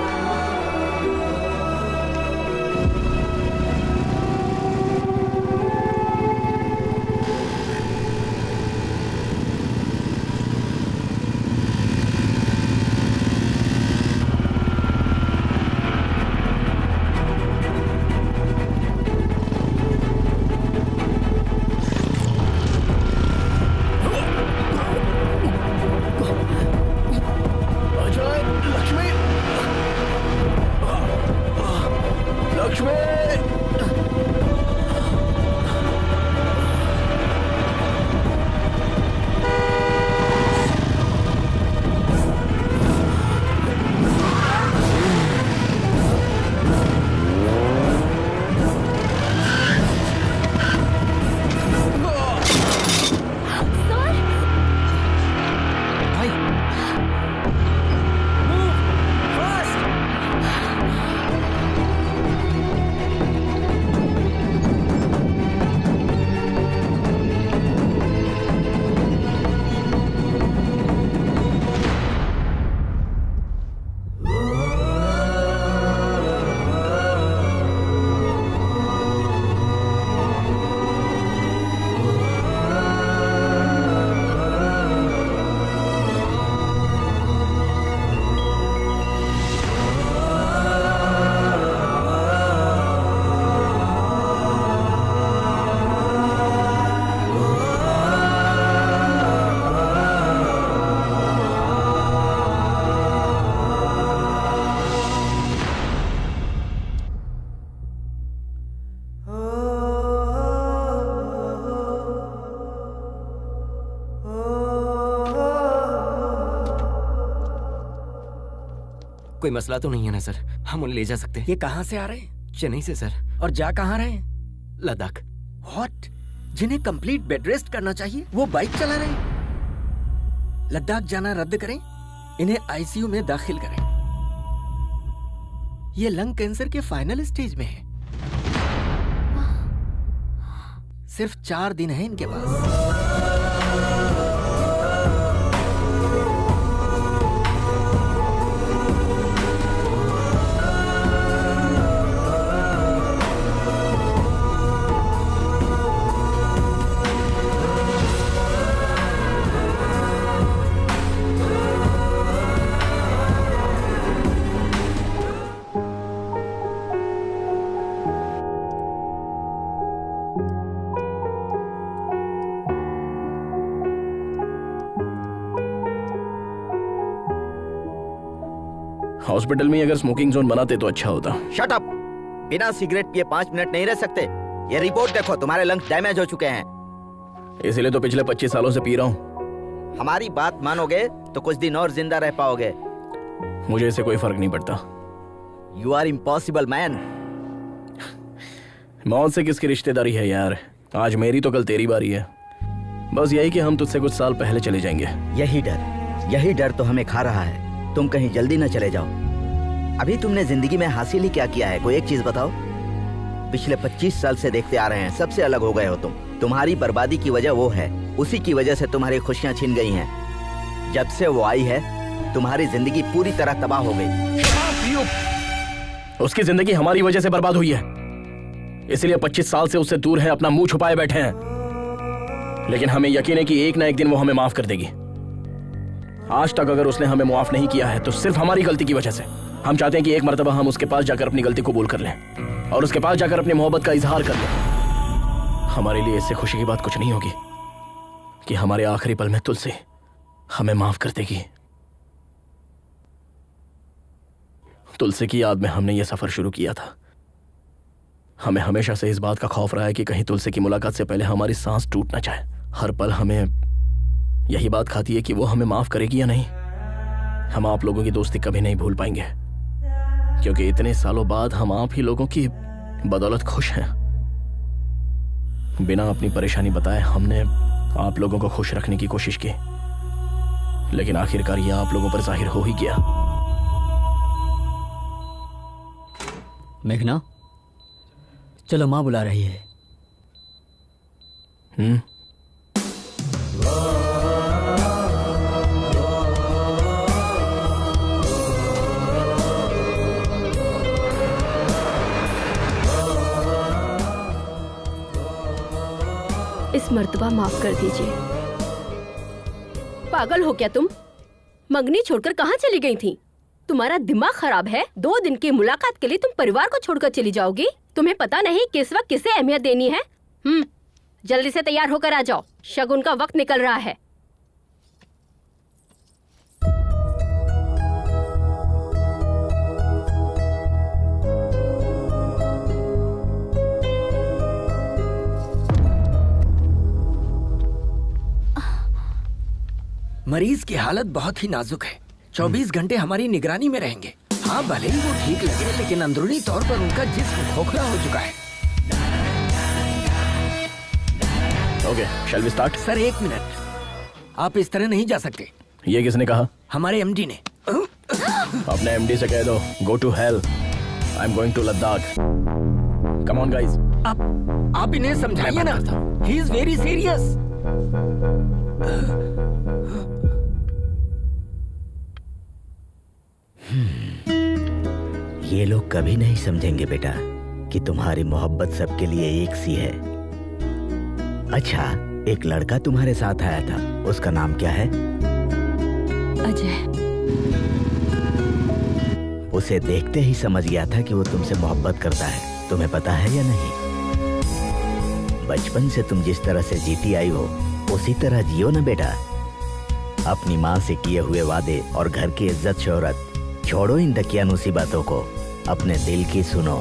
कोई मसला तो नहीं है ना सर? हम उन्हें ले जा सकते हैं। ये कहाँ से आ रहे हैं? चेन्नई से सर। और जा कहाँ रहे हैं? लद्दाख। व्हाट? जिन्हें कंप्लीट बेड रेस्ट करना चाहिए वो बाइक चला रहे हैं। लद्दाख जाना रद्द करें, इन्हें आईसीयू में दाखिल करें। ये लंग कैंसर के फाइनल स्टेज में है। सिर्फ 4 दिन है इनके पास। हॉस्पिटल में अगर स्मोकिंग जोन बनाते तो अच्छा होता। Shut up! बिना सिगरेट पिए 5 मिनट नहीं रह सकते। ये रिपोर्ट देखो, तुम्हारे लंग्स डैमेज हो चुके हैं। इसीलिए तो पिछले 25 सालों से पी रहा हूँ। हमारी बात मानोगे तो कुछ दिन और जिंदा रह पाओगे। मुझे इससे कोई फर्क नहीं पड़ता। You are impossible man. मौत से किसकी रिश्तेदारी है यार? आज मेरी तो कल तेरी बारी है। बस यही कि हम तुझसे कुछ साल पहले चले जाएंगे। यही डर तो हमें खा रहा है। तुम कहीं जल्दी न चले जाओ। अभी तुमने जिंदगी में हासिल ही क्या किया है? कोई एक चीज बताओ। पिछले 25 साल से देखते आ रहे हैं, सबसे अलग हो गए हो तुम। तुम्हारी बर्बादी की वजह वो है, उसी की वजह से तुम्हारी खुशियां छिन गई हैं। जब से वो आई है तुम्हारी जिंदगी पूरी तरह तबाह हो गई। उसकी जिंदगी हमारी वजह से बर्बाद हुई है, इसलिए 25 साल से उससे दूर है, अपना मुंह छुपाए बैठे हैं। लेकिन हमें यकीन है कि एक ना एक दिन वो हमें माफ कर देगी। आज तक अगर उसने हमें माफ नहीं किया है तो सिर्फ हमारी गलती की वजह से। हम चाहते हैं कि एक मर्तबा हम उसके पास जाकर अपनी गलती कबूल कर लें और उसके पास जाकर अपनी मोहब्बत का इजहार कर लें। हमारे लिए इससे खुशी की बात कुछ नहीं होगी कि हमारे आखिरी पल में तुलसी हमें माफ कर देगी। तुलसी की याद में हमने ये सफर शुरू किया था। हमें हमेशा से इस बात का खौफ रहा है कि कहीं तुलसी की मुलाकात से पहले हमारी सांस टूट ना जाए। हर पल हमें यही बात खाती है कि वो हमें माफ करेगी या नहीं। हम आप लोगों की दोस्ती कभी नहीं भूल पाएंगे, क्योंकि इतने सालों बाद हम आप ही लोगों की बदौलत खुश हैं। बिना अपनी परेशानी बताए हमने आप लोगों को खुश रखने की कोशिश की, लेकिन आखिरकार यह आप लोगों पर जाहिर हो ही गया। मेघना, चलो माँ बुला रही है। इस मर्तबा माफ कर दीजिए। पागल हो क्या तुम? मंगनी छोड़कर कहाँ चली गई थी? तुम्हारा दिमाग खराब है? 2 दिन की मुलाकात के लिए तुम परिवार को छोड़कर चली जाओगी? तुम्हें पता नहीं किस वक्त किसे अहमियत देनी है? जल्दी से तैयार होकर आ जाओ, शगुन का वक्त निकल रहा है। मरीज की हालत बहुत ही नाजुक है। 24 घंटे हमारी निगरानी में रहेंगे। हाँ, भले ही वो ठीक लगे, लेकिन अंदरूनी तौर पर उनका जिस्म खोखला हो चुका है। Okay, shall we start? Sir 1 minute, आप इस तरह नहीं जा सकते। ये किसने कहा? हमारे एमडी ने। अपने एमडी से कह दो, go to hell, I am going to Ladakh. Come on guys. आप इन्हें समझाइए ना, ही इज वेरी सीरियस। ये लोग कभी नहीं समझेंगे बेटा कि तुम्हारी मोहब्बत सबके लिए एक सी है। अच्छा, एक लड़का तुम्हारे साथ आया था, उसका नाम क्या है? अजय। उसे देखते ही समझ गया था कि वो तुमसे मोहब्बत करता है। तुम्हें पता है या नहीं? बचपन से तुम जिस तरह से जीती आई हो उसी तरह जियो ना बेटा। अपनी माँ से किए हुए वादे और घर की इज्जत शोहरत छोड़ो, इन दकियानूसी बातों को, अपने दिल की सुनो।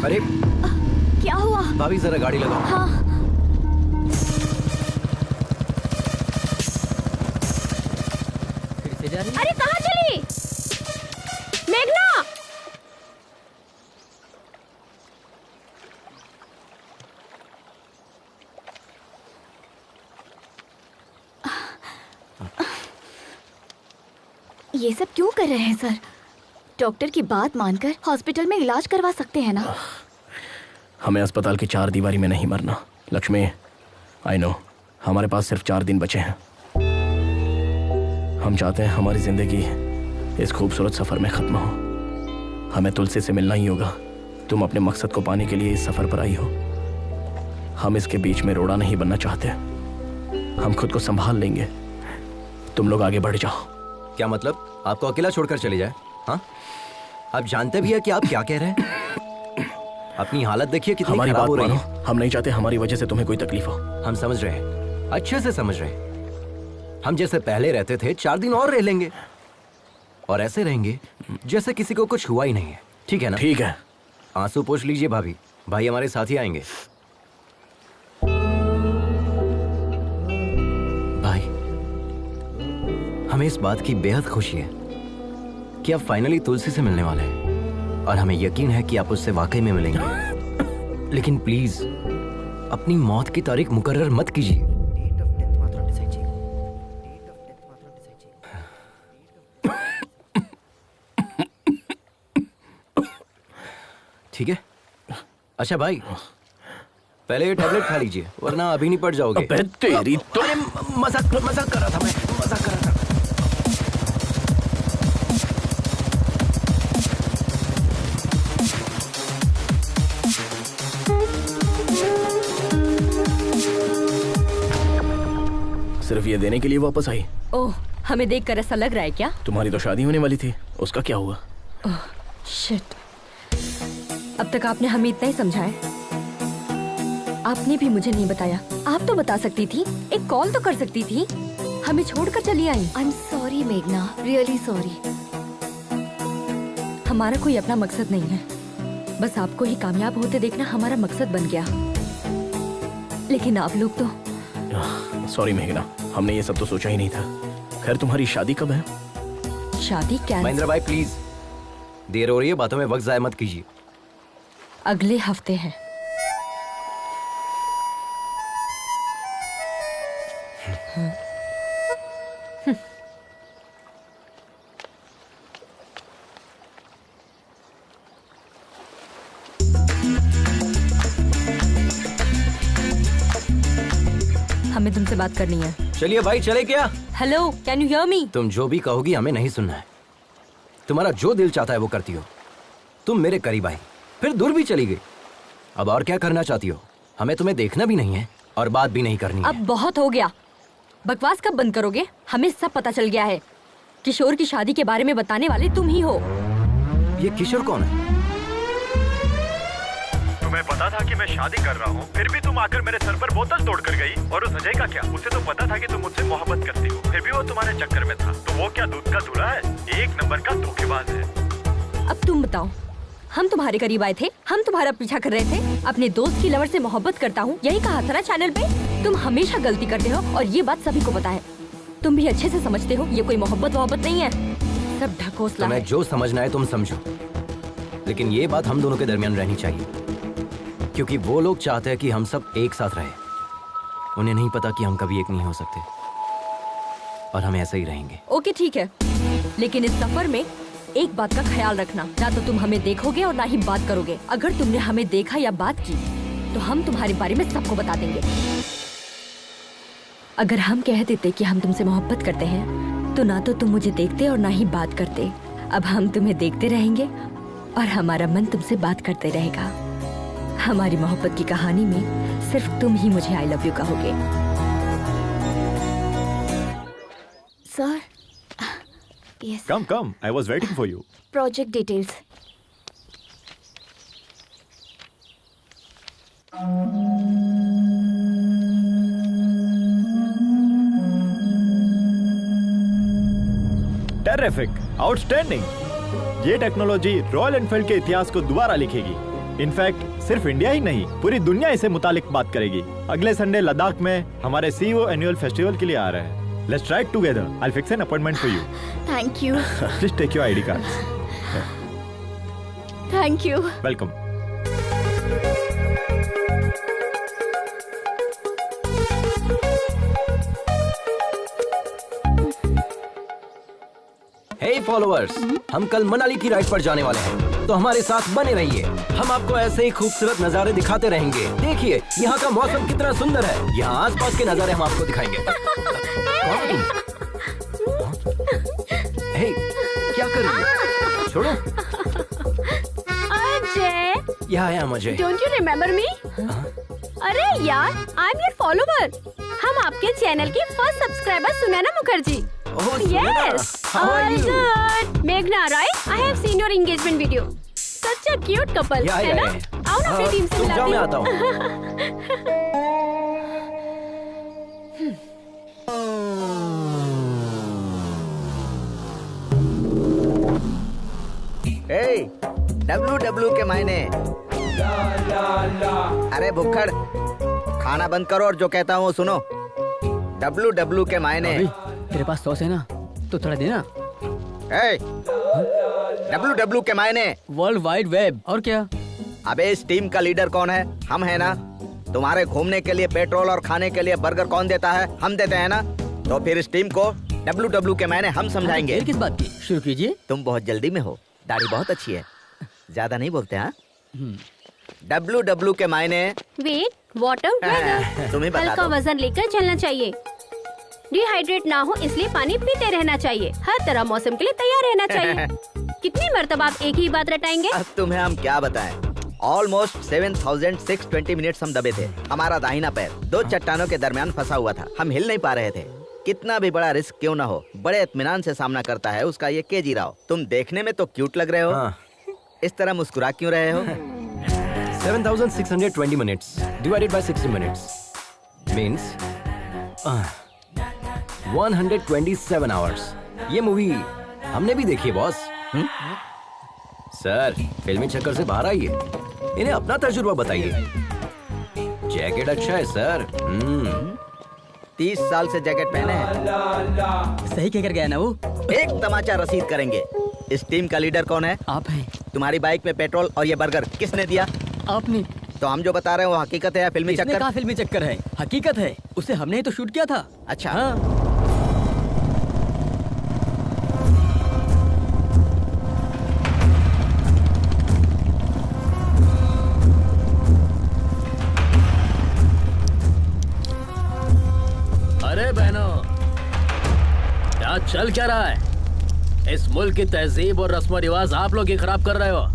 अरे क्या हुआ? भाभी जरा गाड़ी लगाओ। हाँ। फिर से जा रही है? अरे कहाँ चली मेघना? ये सब क्यों कर रहे हैं सर? डॉक्टर की बात मानकर हॉस्पिटल में इलाज करवा सकते हैं ना? हमें अस्पताल की 4 दीवारी में नहीं मरना। लक्ष्मी, आई नो, हमारे पास सिर्फ 4 दिन बचे हैं। हम चाहते हैं हमारी जिंदगी इस खूबसूरत सफर में खत्म हो। हमें तुलसी से मिलना ही होगा। तुम अपने मकसद को पाने के लिए इस सफर पर आई हो। हम इसके बीच में रोड़ा नहीं बनना चाहते। हम खुद को संभाल लेंगे, तुम लोग आगे बढ़ जाओ। क्या मतलब? आपको अकेला छोड़कर चले जाए? हाँ, आप जानते भी है कि आप क्या कह रहे हैं? अपनी हालत देखिए कितनी खराब हो रही है। हम नहीं चाहते हमारी वजह से तुम्हें कोई तकलीफ हो। हम समझ रहे हैं, अच्छे से समझ रहे हैं। हम जैसे पहले रहते थे 4 दिन और रह लेंगे, और ऐसे रहेंगे जैसे किसी को कुछ हुआ ही नहीं है। ठीक है ना? ठीक है। आंसू पोंछ लीजिए भाभी, भाई हमारे साथ ही आएंगे। भाई, हमें इस बात की बेहद खुशी है कि आप फाइनली तुलसी से मिलने वाले हैं, और हमें यकीन है कि आप उससे वाकई में मिलेंगे। लेकिन प्लीज अपनी मौत की तारीख मुकर्रर मत कीजिए। ठीक है? अच्छा भाई, पहले ये टैबलेट खा लीजिए वरना अभी नहीं पड़ जाओगे। अबे तेरी तो अरे मजाक कर रहा था मैं, मजाक कर रहा था। सिर्फ ये देने के लिए वापस आई? ओह, हमें देखकर ऐसा लग रहा है क्या? तुम्हारी तो शादी होने वाली थी, उसका क्या हुआ? ओह शिट, अब तक आपने हमें इतना ही समझाया। आपने भी मुझे नहीं बताया। आप तो बता सकती थी, एक कॉल तो कर सकती थी। हमें छोड़कर चली आई। आई एम सॉरी मेघना, रियली सॉरी। हमारा कोई अपना मकसद नहीं है, बस आपको ही कामयाब होते देखना हमारा मकसद बन गया। लेकिन आप लोग तो। सॉरी मेघना, हमने ये सब तो सोचा ही नहीं था। खैर तुम्हारी शादी कब है? शादी क्या? महेंद्र भाई प्लीज, देर हो रही है, बातों में वक्त जाया मत कीजिए। अगले हफ्ते है। हमें तुमसे बात करनी है। चलिए भाई, चले क्या? Hello, can you hear me? तुम जो भी कहोगी हमें नहीं सुनना है। तुम्हारा जो दिल चाहता है वो करती हो। तुम मेरे करीब आई, फिर दूर भी चली गई। अब और क्या करना चाहती हो? हमें तुम्हें देखना भी नहीं है और बात भी नहीं करनी है। अब बहुत हो गया, बकवास कब बंद करोगे? हमें सब पता चल गया है। किशोर की शादी के बारे में बताने वाले तुम ही हो। ये किशोर कौन है? तुम्हें पता था कि मैं शादी कर रहा हूँ, फिर भी तुम आकर मेरे सर पर बोतल तोड़ कर गई। और उस अजय का क्या? उसे तो पता था कि तुम मुझसे मोहब्बत करती हो, फिर भी वो तुम्हारे चक्कर में था। तो वो क्या दूध का धुला है? एक नंबर का धोखेबाज है। अब तुम बताओ, हम तुम्हारे करीब आए थे, हम तुम्हारा पीछा कर रहे थे। अपने दोस्त की लवर से मोहब्बत करता हूँ, यही कहा था ना चैनल पे। तुम हमेशा गलती करते हो और ये बात सभी को पता है। तुम भी अच्छे से समझते हो ये कोई मोहब्बत नहीं है, सब ढकोसला है। जो समझना है तुम समझो, लेकिन ये बात हम दोनों के दरमियान रहनी चाहिए, क्योंकि वो लोग चाहते हैं कि हम सब एक साथ रहे। उन्हें नहीं पता कि हम कभी एक नहीं हो सकते और हम ऐसे ही रहेंगे। ओके ठीक है, लेकिन इस सफर में एक बात का ख्याल रखना, ना तो तुम हमें देखोगे और ना ही बात करोगे। अगर तुमने हमें देखा या बात की तो हम तुम्हारे बारे में सबको बता देंगे। अगर हम कह देते कि हम तुमसे मोहब्बत करते हैं तो ना तो तुम मुझे देखते और ना ही बात करते। अब हम तुम्हें देखते रहेंगे और हमारा मन तुमसे बात करते रहेगा। हमारी मोहब्बत की कहानी में सिर्फ तुम ही मुझे आई लव यू कहोगे। Sir, yes. Come, I was waiting for you. Project details. Terrific, outstanding. ये टेक्नोलॉजी रॉयल एनफील्ड के इतिहास को दोबारा लिखेगी। इनफैक्ट सिर्फ इंडिया ही नहीं, पूरी दुनिया इसे मुतालिक बात करेगी। अगले संडे लद्दाख में हमारे सीईओ एनुअल फेस्टिवल के लिए आ रहे हैं। Let's try it together. I will fix an appointment for you. Thank you. Please take your ID cards. Thank you. Welcome. Hey followers, हम कल मनाली की राइड पर जाने वाले हैं, तो हमारे साथ बने रहिए। हम आपको ऐसे ही खूबसूरत नजारे दिखाते रहेंगे। देखिए यहाँ का मौसम कितना सुंदर है। यहाँ आसपास के नजारे हम आपको दिखाएंगे। हे, क्या कर रही है? छोड़ो। अजय, यहाँ आया मुझे। Don't you remember me? अरे यार, आई एम योर फॉलोवर। हम आपके चैनल की first subscriber Sunaina Mukherjee. Yes, all good. Meghna, right? I have seen your engagement video. Such a cute couple, है ना? आओ ना अपनी टीम से मिलाती हूँ। मैं आता हूँ। Hey, WW के मायने। अरे भुक्खड़, खाना बंद करो और जो कहता हूँ सुनो। WW के मायने। तेरे पास सॉस है ना, तो थोड़ा देना। WW के मायने वर्ल्ड वाइड वेब। और क्या? अबे इस टीम का लीडर कौन है? हम है ना। तुम्हारे घूमने के लिए पेट्रोल और खाने के लिए बर्गर कौन देता है? हम देते हैं ना। तो फिर इस टीम को WW के मायने हम समझाएंगे। किस बात की? शुरू कीजिए। तुम बहुत जल्दी में हो, दाढ़ी बहुत अच्छी है, ज्यादा नहीं बोलते। हाँ, WW के मायने। वेट, वाटर ब्रदर, तुम्हें कल बता का दो। वजन लेकर चलना चाहिए। डिहाइड्रेट ना हो इसलिए पानी पीते रहना चाहिए। हर तरह मौसम के लिए तैयार रहना चाहिए। कितनी मर्तबा आप एक ही बात रटाएंगे? अब तुम्हें हम क्या बताएं? ऑलमोस्ट 7,620 मिनट्स हम दबे थे। हमारा दाहिना पैर 2 चट्टानों के दरमियान फंसा हुआ था। हम हिल नहीं पा रहे थे। कितना भी बड़ा रिस्क क्यों ना हो, बड़े इत्मीनान से सामना करता है उसका ये केजी राव। तुम देखने में तो क्यूट लग रहे हो। हाँ। इस तरह मुस्कुरा क्यों रहे हो? 7,620 minutes divided by 60 minutes means 127 hours. ये मूवी हमने भी देखी है बॉस। सर, फिल्मी चक्कर से बाहर आइए, इन्हें अपना तजुर्बा बताइए। जैकेट अच्छा है सर। 30 साल से जैकेट पहने हैं। सही कह कर गया ना वो। एक तमाचा रसीद करेंगे। इस टीम का लीडर कौन है? आप हैं। तुम्हारी बाइक में पेट्रोल और ये बर्गर किसने दिया? आपने। तो हम जो बता रहे हैं वो हकीकत है या फिल्मी किसने चक्कर? कहा फिल्मी चक्कर है? हकीकत है। उसे हमने ही तो शूट किया था। अच्छा। हाँ। अरे बहनों, क्या चल क्या रहा है? इस मुल्क की तहजीब और रस्म रिवाज आप लोग ही खराब कर रहे हो।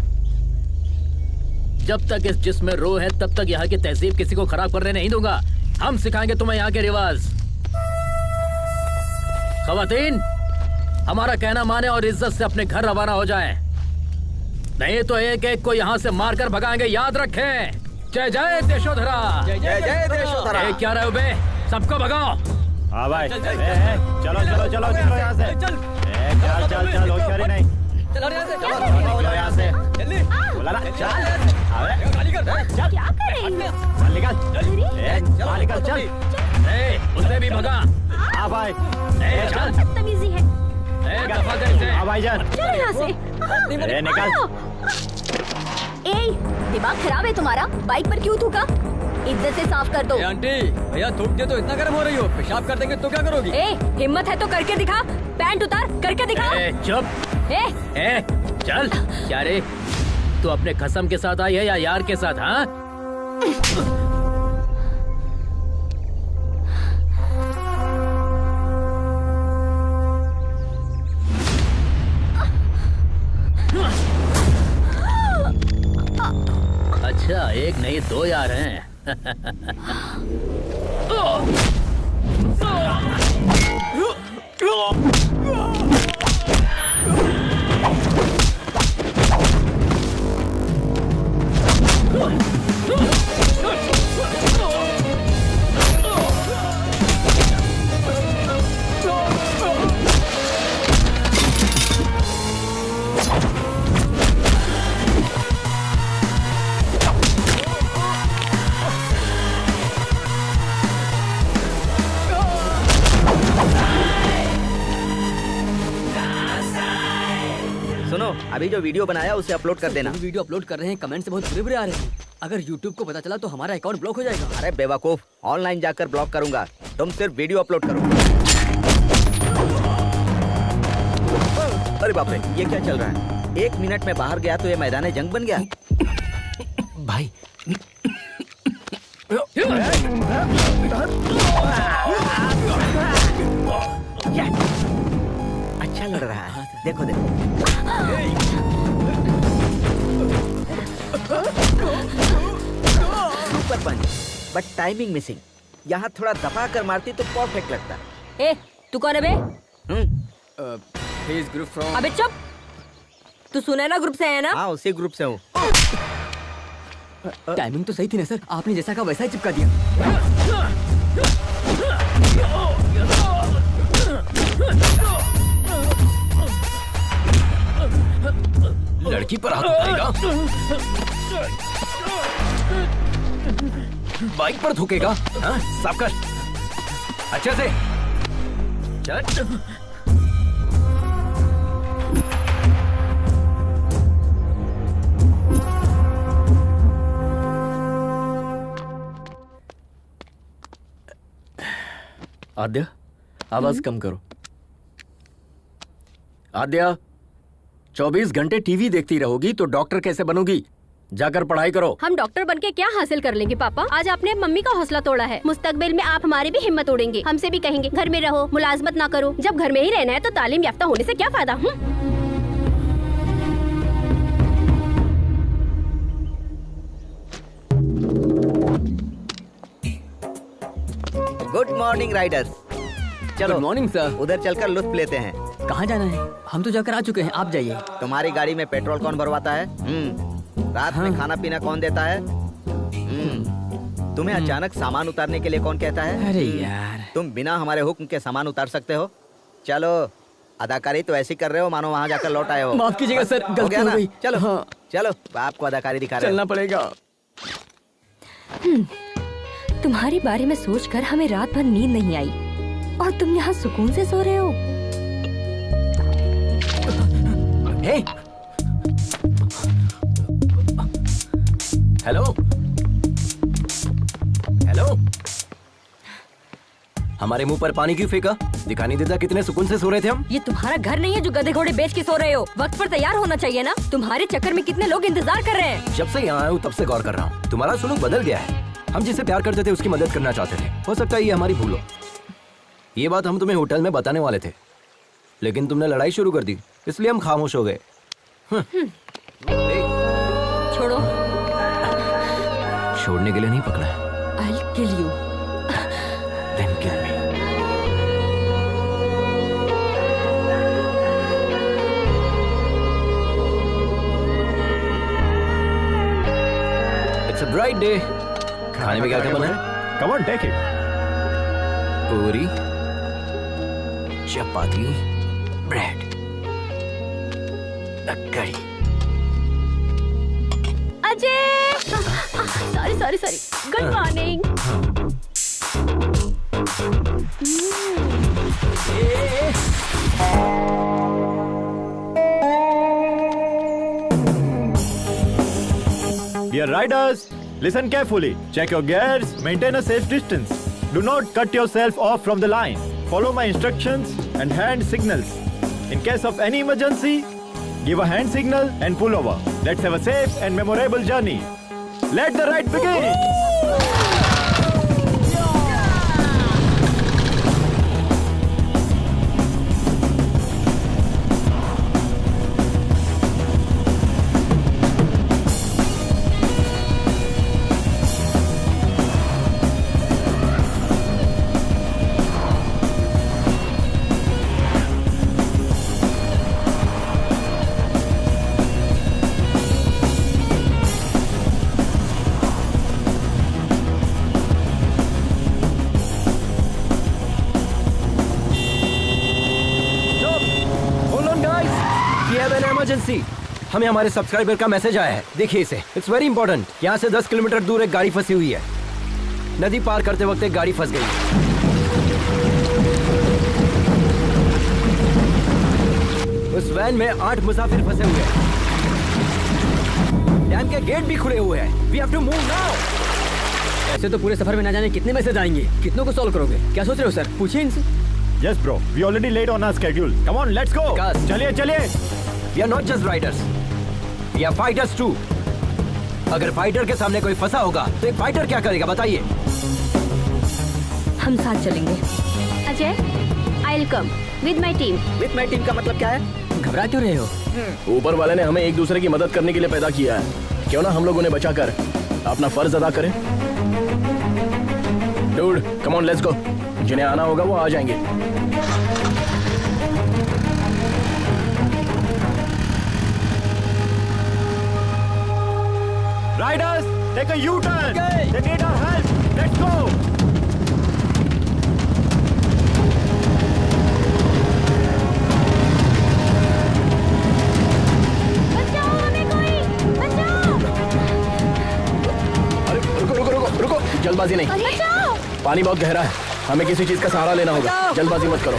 जब तक इस जिस्म में रूह है तब तक यहाँ की तहजीब किसी को खराब करने नहीं दूंगा। हम सिखाएंगे तुम्हें यहाँ के रिवाज। खवातीन, हमारा कहना माने और इज्जत से अपने घर रवाना हो जाएं। नहीं तो एक एक को यहाँ से मारकर भगाएंगे, याद रखें। जय जय देशोधरा। जय जय देशोधरा। क्या रहे हो बे? सबको भगाओ। हाँ भाई, चलो चलो चलो चलो यहाँ से। चल चल चल, होशियारी नहीं। चलो यहाँ से। चलो यहाँ से। जल्दी। बोला ना, चल। क्या कर रही हो? चल निकल। चल निकल, चल। उसे भी भगा। हाँ भाई। चल। बदतमीजी है। दफा कर इसे। हाँ भाईजान। चलो यहाँ से। निकल। ए, दिमाग खराब है तुम्हारा? बाइक पर क्यों थूका? इज्जत से साफ कर दो। आंटी, भैया थूक दे तो इतना गर्म हो रही हो, पेशाब कर देंगे तो क्या करोगी? ए, हिम्मत है तो करके दिखा। पैंट उतार, करके दिखा। चुप। ए, चल। क्या रे, तू अपने कसम के साथ आई है या यार के साथ? हाँ, अच्छा, एक नहीं दो यार हैं। सुनो, अभी जो वीडियो बनाया उसे अपलोड कर देना। वीडियो अपलोड कर रहे हैं, कमेंट से बहुत बुरे-बुरे आ रहे हैं। अगर YouTube को पता चला तो हमारा अकाउंट ब्लॉक हो जाएगा। अरे बेवकूफ, ऑनलाइन जाकर ब्लॉक करूंगा। तुम सिर्फ वीडियो अपलोड करो। अरे बाप रे, ये क्या चल रहा है? 1 मिनट में बाहर गया तो ये मैदान जंग बन गया। भाई, अच्छा लड़ रहा है। देखो देखो। Super punch, but timing missing. यहाँ थोड़ा दबा कर मारती तो परफेक्ट लगता। ए, तू कौन है बे? He is group from... अबे चुप। तू सुनैना ग्रुप से है ना? हाँ, उसी ग्रुप से हूँ। टाइमिंग तो सही थी ना सर, आपने जैसा कहा वैसा ही चिपका दिया। लड़की पर हाथ उठाएगा, बाइक पर थूकेगा। हाँ, साफ कर अच्छे से। चल। आद्या, आवाज कम करो। आद्या, 24 घंटे टीवी देखती रहोगी तो डॉक्टर कैसे बनोगी? जाकर पढ़ाई करो। हम डॉक्टर बनके क्या हासिल कर लेंगे पापा? आज आपने मम्मी का हौसला तोड़ा है, मुस्तकबिल में आप हमारी भी हिम्मत तोड़ेंगे। हमसे भी कहेंगे घर में रहो, मुलाजमत ना करो। जब घर में ही रहना है तो तालीम याफ्ता होने से क्या फायदा? Good morning Riders. चलो गुड मॉर्निंग सर। उधर चलकर लुत्फ लेते हैं। कहाँ जाना है? हम तो जाकर आ चुके हैं, आप जाइए। तुम्हारी गाड़ी में पेट्रोल कौन भरवाता है? रात में खाना पीना कौन देता है? तुम्हें अचानक सामान उतारने के लिए कौन कहता है? अरे यार, तुम बिना हमारे हुक्म के सामान उतार सकते हो? चलो, अदाकारी तो ऐसी कर रहे हो मानो वहाँ जाकर लौट आए हो। माफ कीजिएगा सर, गलती हो गई। चलो हाँ। चलो, आपको अदाकारी दिखा रहे चलना पड़ेगा। तुम्हारे बारे में सोचकर हमें रात भर नींद नहीं आई और तुम यहाँ सुकून से सो रहे हो। हे, हेलो हेलो, हमारे मुंह पर पानी क्यों फेंका? दिखाई नहीं देता कितने सुकून से सो रहे थे हम? ये तुम्हारा घर नहीं है जो गधे घोड़े बेच के सो रहे हो। वक्त पर तैयार होना चाहिए ना। तुम्हारे चक्कर में कितने लोग इंतजार कर रहे हैं। जब से यहाँ आया हूँ तब से गौर कर रहा हूँ, तुम्हारा सुलूक बदल गया है। हम जिसे प्यार करते थे उसकी मदद करना चाहते थे। हो सकता है ये हमारी भूल हो। ये बात हम तुम्हें होटल में बताने वाले थे, लेकिन तुमने लड़ाई शुरू कर दी, इसलिए हम खामोश हो गए। छोड़ो। छोड़ने के लिए नहीं पकड़ा है। I'll kill you. Then kill me. It's a bright day. खाने में क्या क्या बना है? Come on, take it. पूरी, चपाती, ब्रेड, कड़ी। Ajay, sorry. Good morning. Dear riders, listen carefully. Check your gears, maintain a safe distance. Do not cut yourself off from the line. Follow my instructions and hand signals. In case of any emergency, give a hand signal and pull over. Let's have a safe and memorable journey. Let the ride begin! Emergency, हमें हमारे subscriber का message आया है। देखिए इसे, it's very important. यहाँ से 10 kilometre दूर एक गाड़ी फंसी हुई है। नदी पार करते वक्त एक गाड़ी फंस गई। उस वैन में 8 मुसाफिर फंसे हुए हैं। डैम के गेट भी खुले हुए हैं। We have to move now. ऐसे तो पूरे सफर में ना जाने कितने मैसेज आएंगे। कितनों को सॉल्व करोगे? क्या सोच रहे हो सर? पूछिए इनसे। Yes, bro. We already late on our schedule. Come on, let's go. चलिए. We are not just riders. We are fighters too. अगर फाइटर के सामने कोई फंसा होगा तो एक फाइटर क्या करेगा बताइए? हम साथ चलेंगे। Ajay, I'll come with my team. With my team का मतलब क्या है? घबरा क्यों रहे हो? ऊपर वाले ने हमें एक दूसरे की मदद करने के लिए पैदा किया है। क्यों ना हम लोग उन्हें बचाकर अपना फर्ज अदा करें? Dude, come on, let's go. जिन्हें आना होगा वो आ जाएंगे। Riders, take a U-turn. They need our help. Let's go. बचाओ हमें कोई, बचाओ। अरे रुको, जल्दबाजी नहीं। बचाओ। पानी बहुत गहरा है, हमें किसी चीज का सहारा लेना होगा। जल्दबाजी मत करो।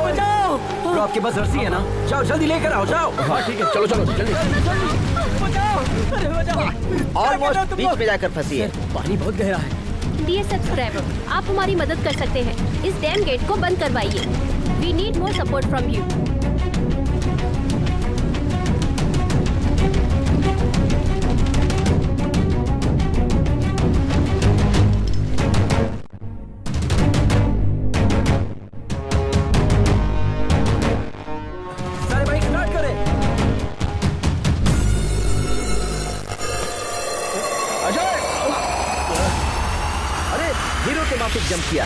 बचाओ। तो आपके पास रस्सी है ना? जाओ जल्दी लेकर आओ, जाओ। हाँ ठीक है, चलो जल्दी। ऑलमोस्ट बीच में जाकर फंसी है। पानी बहुत गहरा है। डियर सब्सक्राइबर, आप हमारी मदद कर सकते हैं। इस डैम गेट को बंद करवाइए। We need more support from you. किया।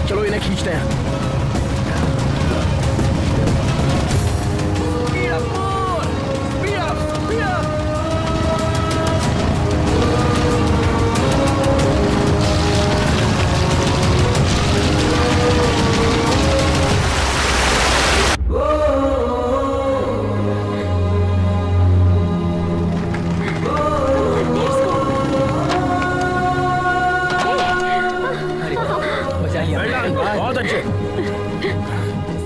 चलो इन्हें खींचते हैं। बहुत अच्छे।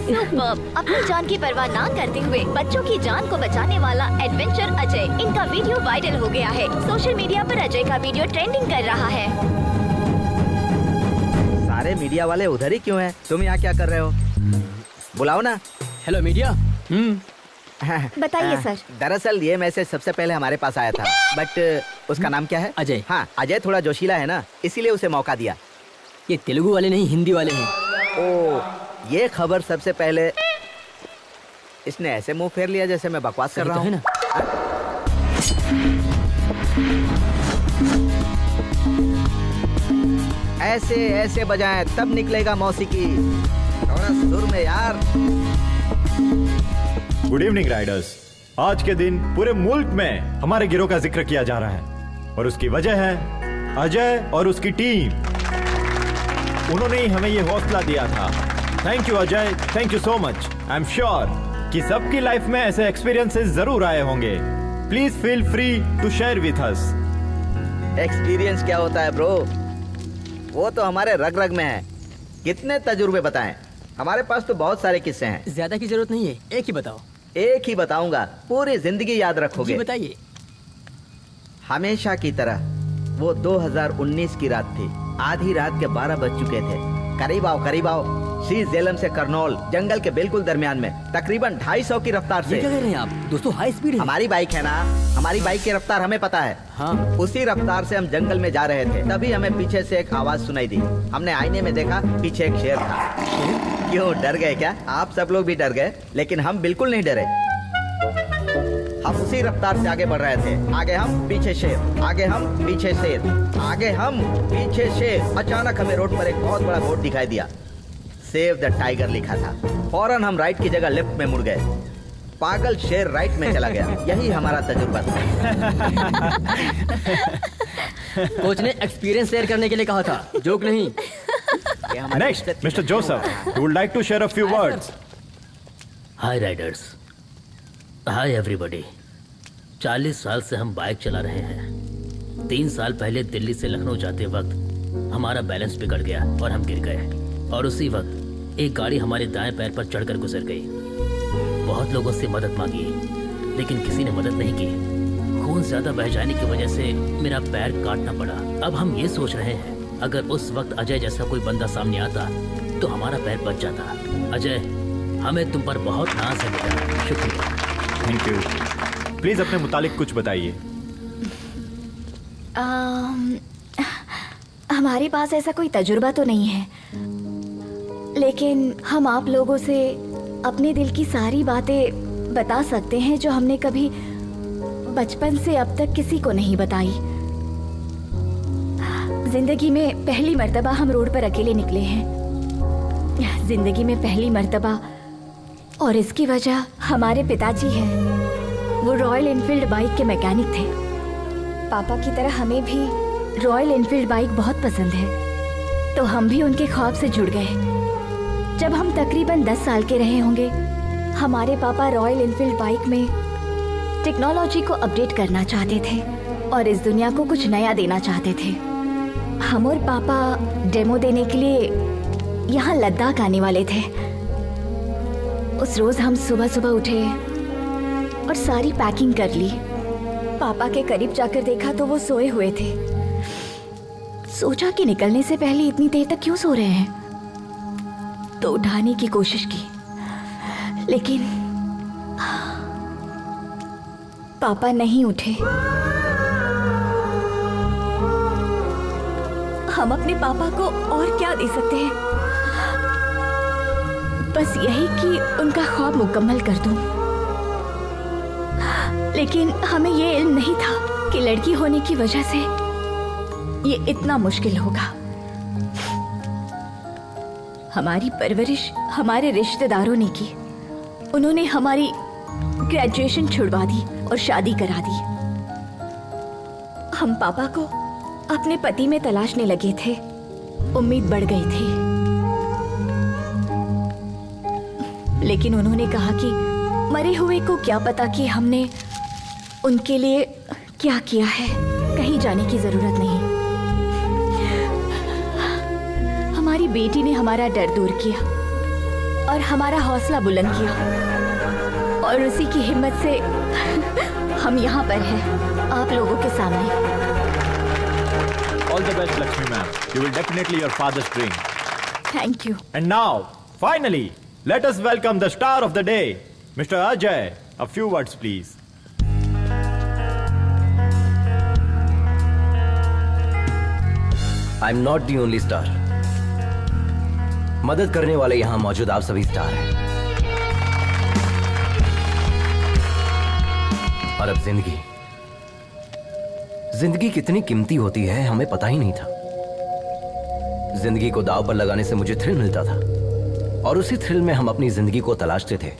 सुपर्ब। अपनी जान की परवाह ना करते हुए बच्चों की जान को बचाने वाला एडवेंचर अजय, इनका वीडियो वायरल हो गया है। सोशल मीडिया पर अजय का वीडियो ट्रेंडिंग कर रहा है। सारे मीडिया वाले उधर ही क्यों हैं? तुम यहाँ क्या कर रहे हो? बुलाओ ना। Hello media. बताइए सर। दरअसल ये मैसेज सबसे पहले हमारे पास आया था, बट उसका नाम क्या है? अजय। हाँ, अजय थोड़ा जोशीला है ना, इसीलिए उसे मौका दिया। ये तेलुगु वाले नहीं, हिंदी वाले हैं। ओ, ये खबर सबसे पहले इसने ऐसे मुंह फेर लिया जैसे मैं बकवास कर रहा हूँ ना। ऐसे ऐसे बजाएं तब निकलेगा मौसीकी। थोड़ा सुर में यार। Good evening Riders. आज के दिन पूरे मुल्क में हमारे गिरोह का जिक्र किया जा रहा है और उसकी वजह है अजय और उसकी टीम। उन्होंने ही हमें ये हौसला दिया था। Thank you Ajay, thank you so much. I am sure कि सबकी लाइफ में ऐसे एक्सपीरियंसेस जरूर आए होंगे। Please feel free to share with us. Experience क्या होता है ब्रो? वो तो हमारे रग रग में है। कितने तजुर्बे बताएं? हमारे पास तो बहुत सारे किस्से हैं। ज्यादा की जरूरत नहीं है, एक ही बताओ। एक ही बताऊंगा, पूरी जिंदगी याद रखोगे। जी बताइए। हमेशा की तरह वो 2019 की रात थी। आधी रात के 12 बज चुके थे। करीब आओ। श्री झेलम से करनौल जंगल के बिल्कुल दरमियान में तकरीबन 250 की रफ्तार से। ये क्या कह रहे हैं आप? दोस्तों हाई स्पीड है। हमारी बाइक है ना, हमारी बाइक की रफ्तार हमें पता है। हाँ। उसी रफ्तार से हम जंगल में जा रहे थे, तभी हमें पीछे से एक आवाज सुनाई दी। हमने आईने में देखा, पीछे एक शेर था। क्यों, डर गए क्या? आप सब लोग भी डर गए, लेकिन हम बिल्कुल नहीं डरे। हम उसी रफ्तार से आगे बढ़ रहे थे। आगे हम, पीछे शेर, आगे हम, पीछे शेर, आगे हम, पीछे शेर। अचानक हमें रोड पर एक बहुत बड़ा बोर्ड दिखाई दिया। सेव द टाइगर लिखा था। फौरन हम राइट की जगह लेफ्ट में मुड़ गए। पागल शेर राइट में चला गया। यही हमारा तजुर्बा था। कोच ने एक्सपीरियंस शेयर करने के लिए कहा था, जोक नहीं। Next mister Joseph, who would like to share a few words? Hi Riders, hi everybody. 40 साल से हम बाइक चला रहे हैं। 3 साल पहले दिल्ली से लखनऊ जाते वक्त हमारा बैलेंस बिगड़ गया और हम गिर गए, और उसी वक्त एक गाड़ी हमारे दाएं पैर पर चढ़कर गुजर गई। बहुत लोगों से मदद मांगी, लेकिन किसी ने मदद नहीं की। खून ज्यादा बह जाने की वजह से मेरा पैर काटना पड़ा। अब हम ये सोच रहे हैं, अगर उस वक्त अजय जैसा कोई बंदा सामने आता तो हमारा पैर बच जाता। अजय, हमें तुम पर बहुत नाज है बेटा। शुक्रिया। Thank you. प्लीज अपने मुतालिक कुछ बताइए। हमारे पास ऐसा कोई तजुर्बा तो नहीं है, लेकिन हम आप लोगों से अपने दिल की सारी बातें बता सकते हैं जो हमने कभी बचपन से अब तक किसी को नहीं बताई। जिंदगी में पहली मर्तबा हम रोड पर अकेले निकले हैं। जिंदगी में पहली मर्तबा, और इसकी वजह हमारे पिताजी हैं। वो रॉयल एनफील्ड बाइक के मैकेनिक थे। पापा की तरह हमें भी रॉयल एनफील्ड बाइक बहुत पसंद है, तो हम भी उनके ख्वाब से जुड़ गए। जब हम तकरीबन 10 साल के रहे होंगे, हमारे पापा रॉयल एनफील्ड बाइक में टेक्नोलॉजी को अपडेट करना चाहते थे और इस दुनिया को कुछ नया देना चाहते थे। हम और पापा डेमो देने के लिए यहाँ लद्दाख आने वाले थे। उस रोज हम सुबह सुबह उठे और सारी पैकिंग कर ली। पापा के करीब जाकर देखा तो वो सोए हुए थे। सोचा कि निकलने से पहले इतनी देर तक क्यों सो रहे हैं। तो उठाने की कोशिश की, लेकिन पापा नहीं उठे। हम अपने पापा को और क्या दे सकते हैं? बस यही कि उनका ख्वाब मुकम्मल कर दूं। लेकिन हमें ये इल्म नहीं था कि लड़की होने की वजह से ये इतना मुश्किल होगा। हमारी परवरिश हमारे रिश्तेदारों ने की। उन्होंने हमारी ग्रेजुएशन छुड़वा दी और शादी करा दी। हम पापा को अपने पति में तलाशने लगे थे। उम्मीद बढ़ गई थी, लेकिन उन्होंने कहा कि मरे हुए को क्या पता कि हमने उनके लिए क्या किया है। कहीं जाने की जरूरत नहीं। हमारी बेटी ने हमारा डर दूर किया और हमारा हौसला बुलंद किया, और उसी की हिम्मत से हम यहाँ पर हैं, आप लोगों के सामने। All the best, Lakshmi ma'am. You will definitely your father's dream. Thank you. And now, finally, let us welcome the star of the day, Mr. Ajay. A few words, please. I'm not the only star. मदद करने वाले यहां मौजूद आप सभी star हैं। और अब जिंदगी कितनी कीमती होती है हमें पता ही नहीं था। जिंदगी को दांव पर लगाने से मुझे थ्रिल मिलता था, और उसी थ्रिल में हम अपनी जिंदगी को तलाशते थे।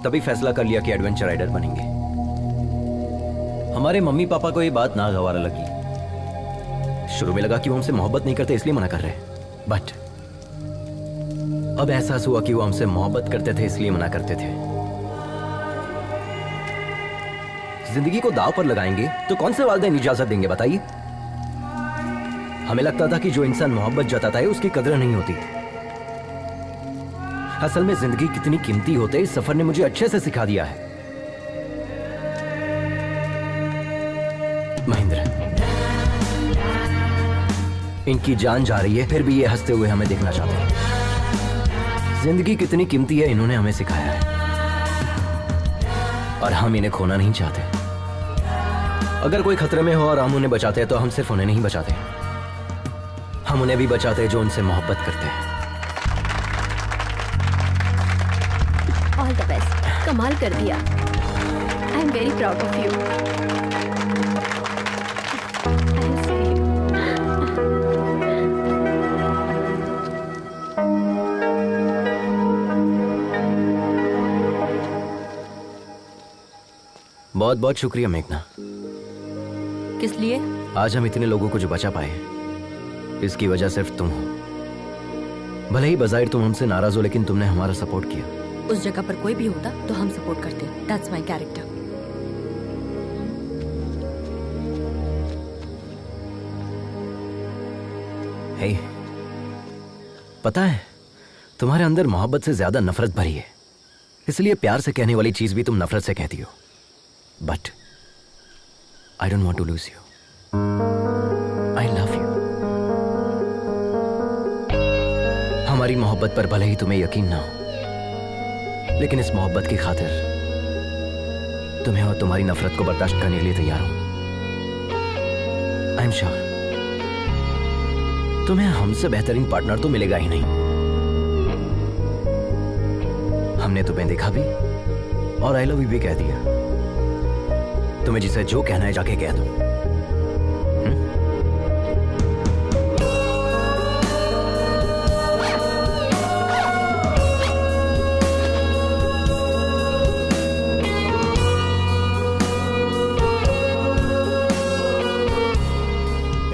तभी फैसला कर लिया कि एडवेंचर राइडर बनेंगे। हमारे मम्मी पापा को ये बात नागवार लगी। शुरू में लगा कि वो हमसे मोहब्बत नहीं करते इसलिए मना कर रहे हैं, बट अब एहसास हुआ कि वो हमसे मोहब्बत करते थे इसलिए मना करते थे। जिंदगी को दांव पर लगाएंगे तो कौन से वालिदैन इजाजत देंगे बताइए? हमें लगता था कि जो इंसान मोहब्बत जताता है उसकी कदर नहीं होती। असल में जिंदगी कितनी कीमती होते इस सफर ने मुझे अच्छे से सिखा दिया है। महेंद्र, इनकी जान जा रही है फिर भी ये हंसते हुए हमें देखना चाहते हैं। जिंदगी कितनी कीमती है इन्होंने हमें सिखाया है, और हम इन्हें खोना नहीं चाहते। अगर कोई खतरे में हो और हम उन्हें बचाते हैं तो हम सिर्फ उन्हें नहीं बचाते, हम उन्हें भी बचाते हैं जो उनसे मोहब्बत करते हैं। ऑल द बेस्ट, कमाल कर दिया। I am very proud of you. बहुत बहुत शुक्रिया मेघना। किस लिए? आज हम इतने लोगों को जो बचा पाए हैं, इसकी वजह सिर्फ तुम हो। भले ही बज़ाहिर तुम हमसे नाराज हो, लेकिन तुमने हमारा सपोर्ट किया। उस जगह पर कोई भी होता तो हम सपोर्ट करते। That's my character. हे, पता है तुम्हारे अंदर मोहब्बत से ज्यादा नफरत भरी है, इसलिए प्यार से कहने वाली चीज भी तुम नफरत से कहती हो। But I don't want to lose you. I love you. हमारी मोहब्बत पर भले ही तुम्हें यकीन ना हो, लेकिन इस मोहब्बत की खातिर तुम्हें और तुम्हारी नफरत को बर्दाश्त करने के लिए तैयार हूं। आई एम श्योर तुम्हें हमसे बेहतरीन पार्टनर तो मिलेगा ही नहीं। हमने तुम्हें देखा भी और आई लव यू भी कह दिया। तुम्हें जिसे जो कहना है जाके कह दो।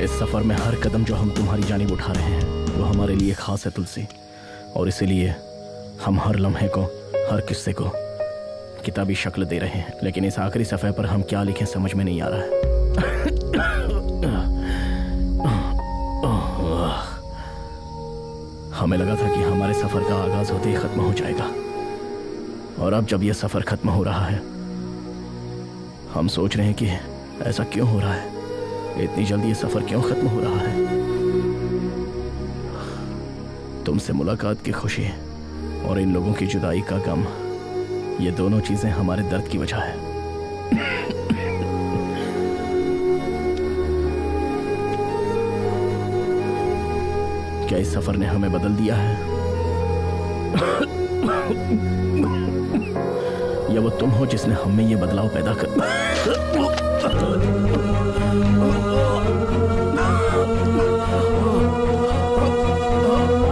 इस सफर में हर कदम जो हम तुम्हारी जानिब उठा रहे हैं वो हमारे लिए खास है तुलसी, और इसीलिए हम हर लम्हे को, हर किस्से को किताबी शक्ल दे रहे हैं। लेकिन इस आखिरी सफ़े पर हम क्या लिखें समझ में नहीं आ रहा है। हमें लगा था कि हमारे सफ़र का आगाज होते ही ख़त्म हो जाएगा, और अब जब यह सफ़र ख़त्म हो रहा है हम सोच रहे हैं कि ऐसा क्यों हो रहा है, इतनी जल्दी ये सफ़र क्यों ख़त्म हो रहा है। तुमसे मुलाकात की खुशी और इन लोगों की जुदाई का गम, ये दोनों चीजें हमारे दर्द की वजह है। क्या इस सफर ने हमें बदल दिया है या वो तुम हो जिसने हम में ये बदलाव पैदा कर।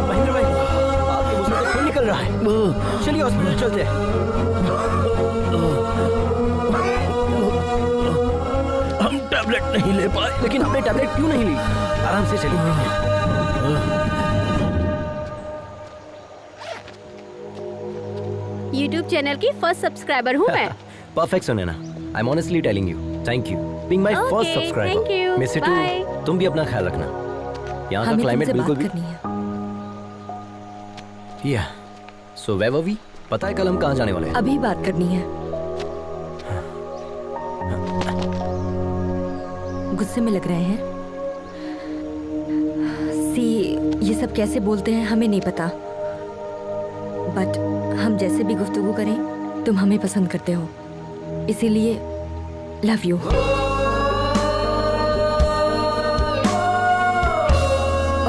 महेंद्र भाई, आपके मुंह से तो खून निकल रहा है। चलिए हॉस्पिटल चलते हैं। हम टैबलेट नहीं ले पाए। लेकिन हमने टैबलेट क्यों नहीं ली? आराम से चलिए। YouTube चैनल की फर्स्ट सब्सक्राइबर हूँ मैं। Perfect Sunaina, I am honestly telling you, thank you being my first Okay, thank subscriber. you. Miss too, Bye. तुम भी अपना ख्याल रखना। यहाँ का हमें क्लाइमेट तुमसे बिल्कुल बात भी करनी है। या सो वेयर वर वी? पता है कल हम कहाँ जाने वाले हैं? अभी बात करनी है। गुस्से में लग रहे हैं। सी, ये सब कैसे बोलते हैं हमें नहीं पता, बट हम जैसे भी गुफ्तगू करें तुम हमें पसंद करते हो, इसीलिए लव यू। और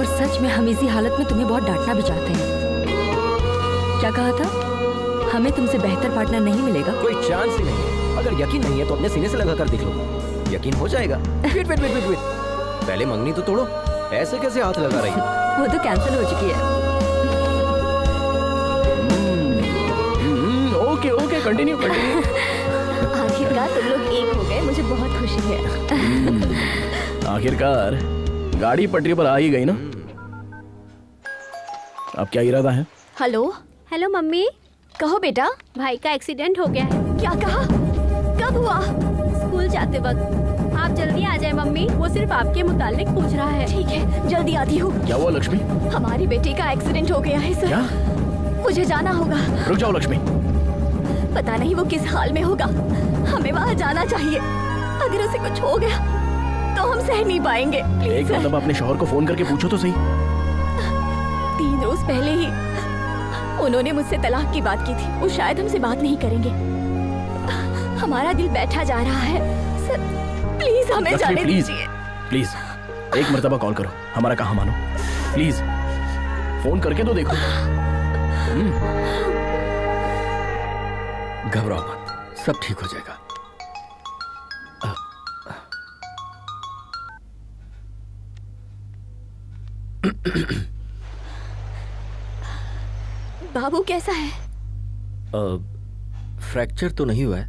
सच में हम इसी हालत में तुम्हें बहुत डांटना भी चाहते हैं। क्या कहा था? हमें तुमसे बेहतर पार्टनर नहीं मिलेगा। कोई चांस ही नहीं है। अगर यकीन नहीं है तो अपने सीने से लगा कर देख लो, यकीन हो जाएगा। Wait wait wait wait wait, पहले मंगनी तो तोड़ो। ऐसे कैसे हाथ लगा रही हो? वो तो कैंसिल हो चुकी है। Okay okay, continue continue. आखिरकार तुम लोग एक हो गए, मुझे बहुत खुशी है। आखिरकार गाड़ी पटरी पर आ ही गई ना। अब क्या इरादा है? हेलो हेलो मम्मी, कहो बेटा। भाई का एक्सीडेंट हो गया है। क्या कहा? कब हुआ? स्कूल जाते वक्त। आप जल्दी आ जाए मम्मी, वो सिर्फ आपके मुतालिक पूछ रहा है। ठीक है, जल्दी आती हूँ। क्या हुआ लक्ष्मी? हमारी बेटी का एक्सीडेंट हो गया है सर। क्या? मुझे जाना होगा। रुक जाओ लक्ष्मी। पता नहीं वो किस हाल में होगा, हमें वहाँ जाना चाहिए। अगर उसे कुछ हो गया तो हम सह नहीं पाएंगे। एक मतलब अपने शौहर को फोन करके पूछो तो सही। 3 रोज पहले ही उन्होंने मुझसे तलाक की बात की थी। वो शायद हमसे बात नहीं करेंगे। हमारा दिल बैठा जा रहा है सर, प्लीज हमें जाने दीजिए। प्लीज एक मर्तबा कॉल करो, हमारा कहा मानो। प्लीज फोन करके तो देखो। घबराओ मत, सब ठीक हो जाएगा। बाबू कैसा है? फ्रैक्चर तो नहीं हुआ है,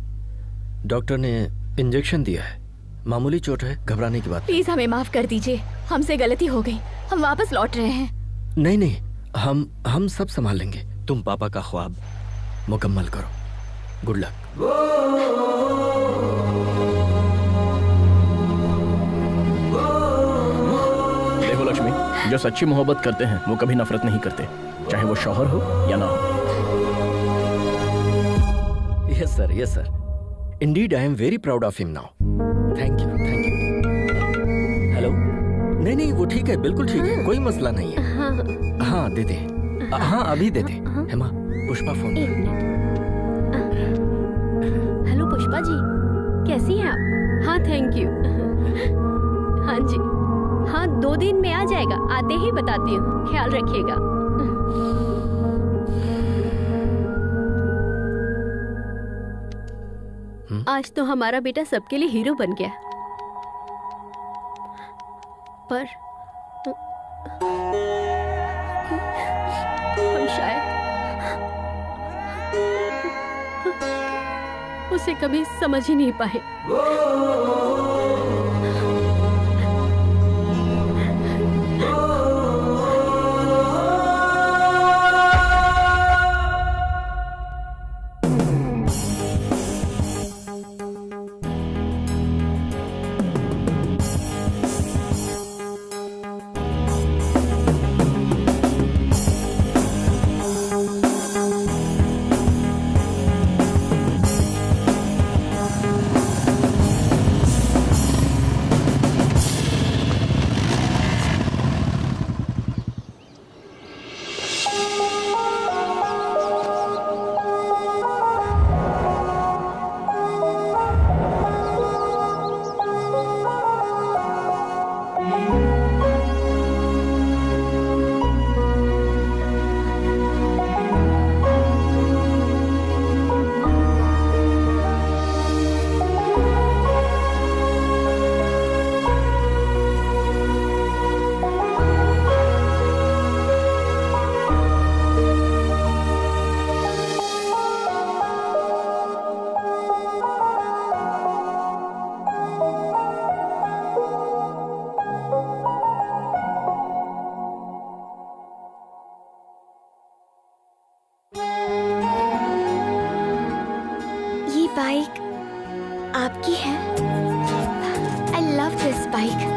डॉक्टर ने इंजेक्शन दिया है। मामूली चोट है, घबराने की बात। प्लीज हमें माफ कर दीजिए, हमसे गलती हो गई। हम वापस लौट रहे हैं। नहीं नहीं, हम सब संभाल लेंगे। तुम पापा का ख्वाब मुकम्मल करो। Good luck. देखो लक्ष्मी, जो सच्ची मोहब्बत करते हैं वो कभी नफरत नहीं करते, चाहे वो शौहर हो या ना हो। Yes sir, yes sir. Indeed I am very proud of him now. Thank you, thank you. Hello? नहीं नहीं, वो ठीक है, बिल्कुल ठीक है, कोई मसला नहीं है। हाँ दे दे। हाँ अभी दे दे। हेमा, पुष्पा फोन। एक मिनट। हेलो पुष्पा जी, कैसी हैं आप? हाँ थैंक यू। हाँ जी, हाँ 2 दिन में आ जाएगा, आते ही बताती हूँ, ख्याल रखिएगा। आज तो हमारा बेटा सबके लिए हीरो बन गया, पर हम शायद उसे कभी समझ ही नहीं पाए। बाइक आपकी है? I love this bike.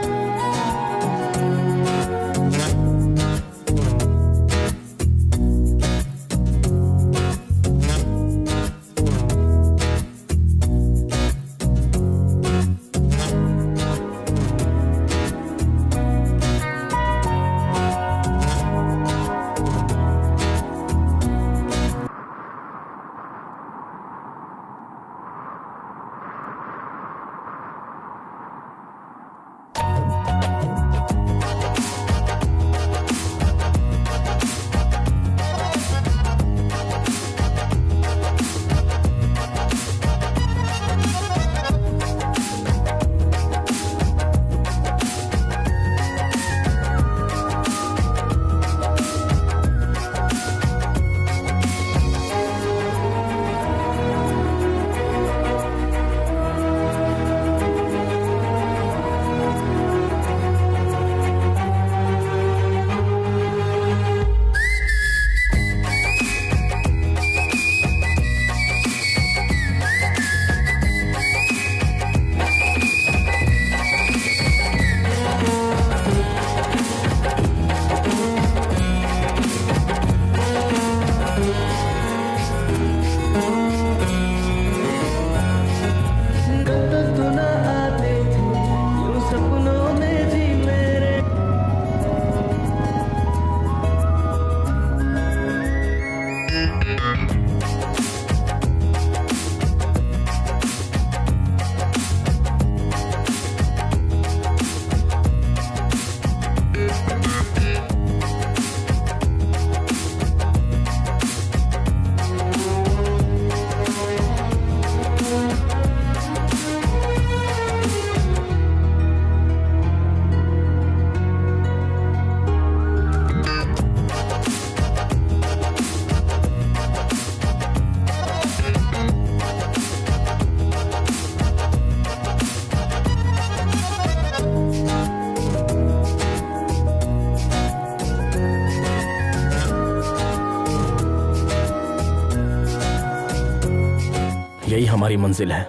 यही हमारी मंजिल है।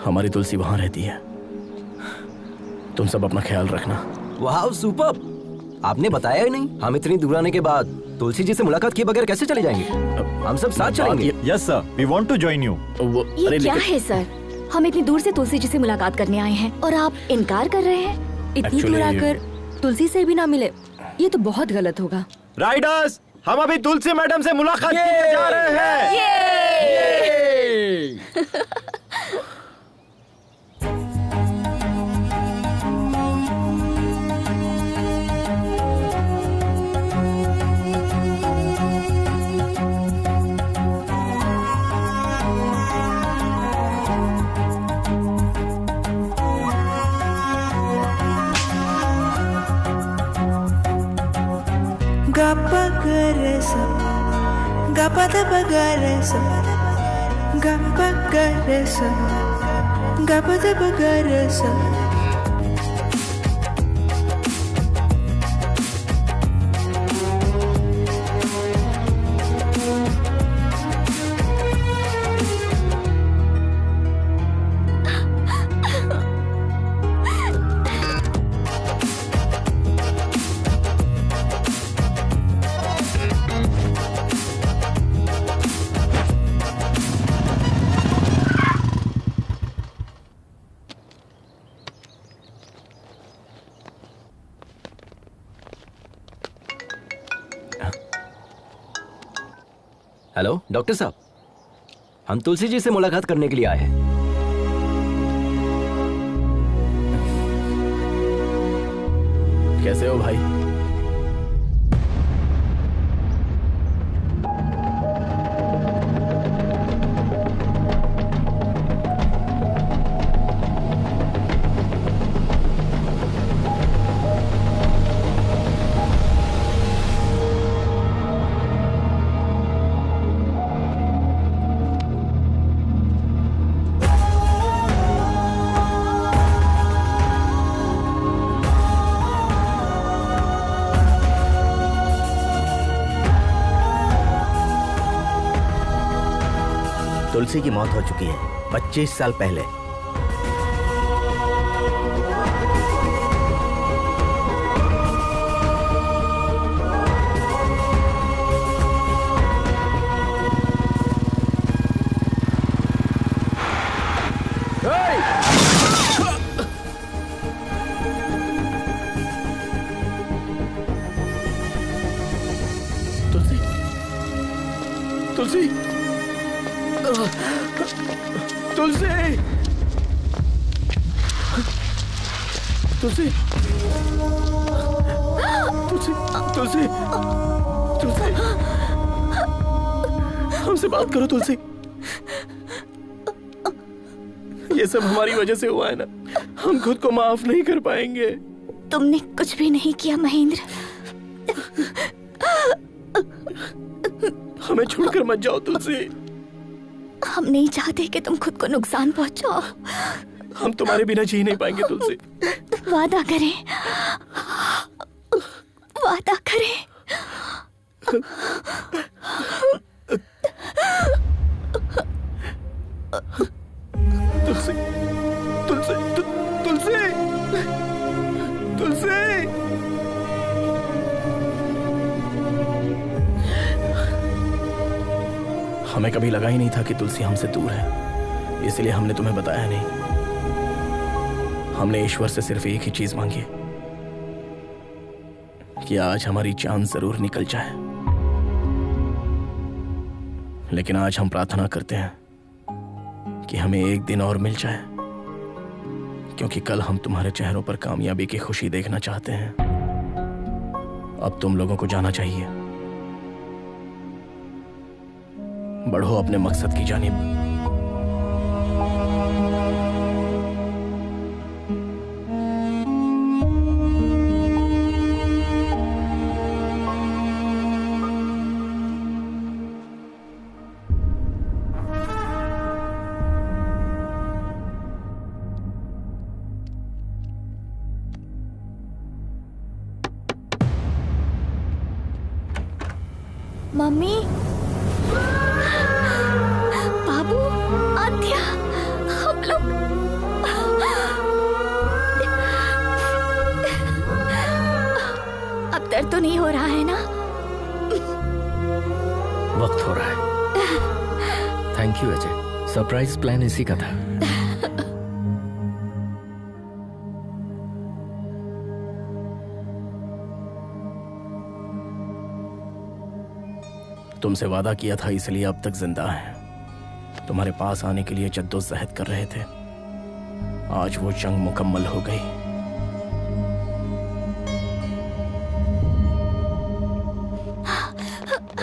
हमारी तुलसी वहां रहती है। तुम सब अपना ख्याल रखना। वाह सुपर! आपने बताया ही नहीं। हम इतनी दूर आने के बाद तुलसी जी से मुलाकात किए बगैर कैसे चले जाएंगे? हम सब साथ चलेंगे। Yes sir, we want to join you. ये क्या है सर? हम इतनी दूर से तुलसी जी से मुलाकात करने आए हैं और आप इनकार कर रहे हैं? इतनी दूर आकर तुलसी से भी ना मिले, ये तो बहुत गलत होगा। राइडर्स, हम अभी तुलसी मैडम से मुलाकात करने जा रहे हैं। हेलो डॉक्टर साहब, हम तुलसी जी से मुलाकात करने के लिए आए हैं। कैसे हो भाई? तुलसी की मौत हो चुकी है 25 साल पहले। तुलसी तुलसी तुलसी तुलसी तुलसी तुलसी हमसे बात करो तुलसी। ये सब हमारी वजह से हुआ है ना, हम खुद को माफ नहीं कर पाएंगे। तुमने कुछ भी नहीं किया महेंद्र। हमें छोड़कर मत जाओ तुलसी। हम नहीं चाहते कि तुम खुद को नुकसान पहुंचाओ। हम तुम्हारे बिना जी नहीं पाएंगे तुलसी। वादा करें, वादा करें। तुलसी तुलसी तुलसी तुलसी हमें कभी लगा ही नहीं था कि तुलसी हमसे दूर है, इसलिए हमने तुम्हें बताया नहीं। हमने ईश्वर से सिर्फ एक ही चीज मांगी कि आज हमारी जान जरूर निकल जाए, लेकिन आज हम प्रार्थना करते हैं कि हमें एक दिन और मिल जाए, क्योंकि कल हम तुम्हारे चेहरों पर कामयाबी की खुशी देखना चाहते हैं। अब तुम लोगों को जाना चाहिए। बढ़ो अपने मकसद की जानिब। मम्मी, बाबू, आद्या, हम लोग अब दर्द तो नहीं हो रहा है ना? वक्त हो रहा है। Thank you Ajay, surprise plan इसी का था। तुमसे वादा किया था, इसलिए अब तक जिंदा है। तुम्हारे पास आने के लिए जद्दोजहद कर रहे थे। आज वो जंग मुकम्मल हो गई।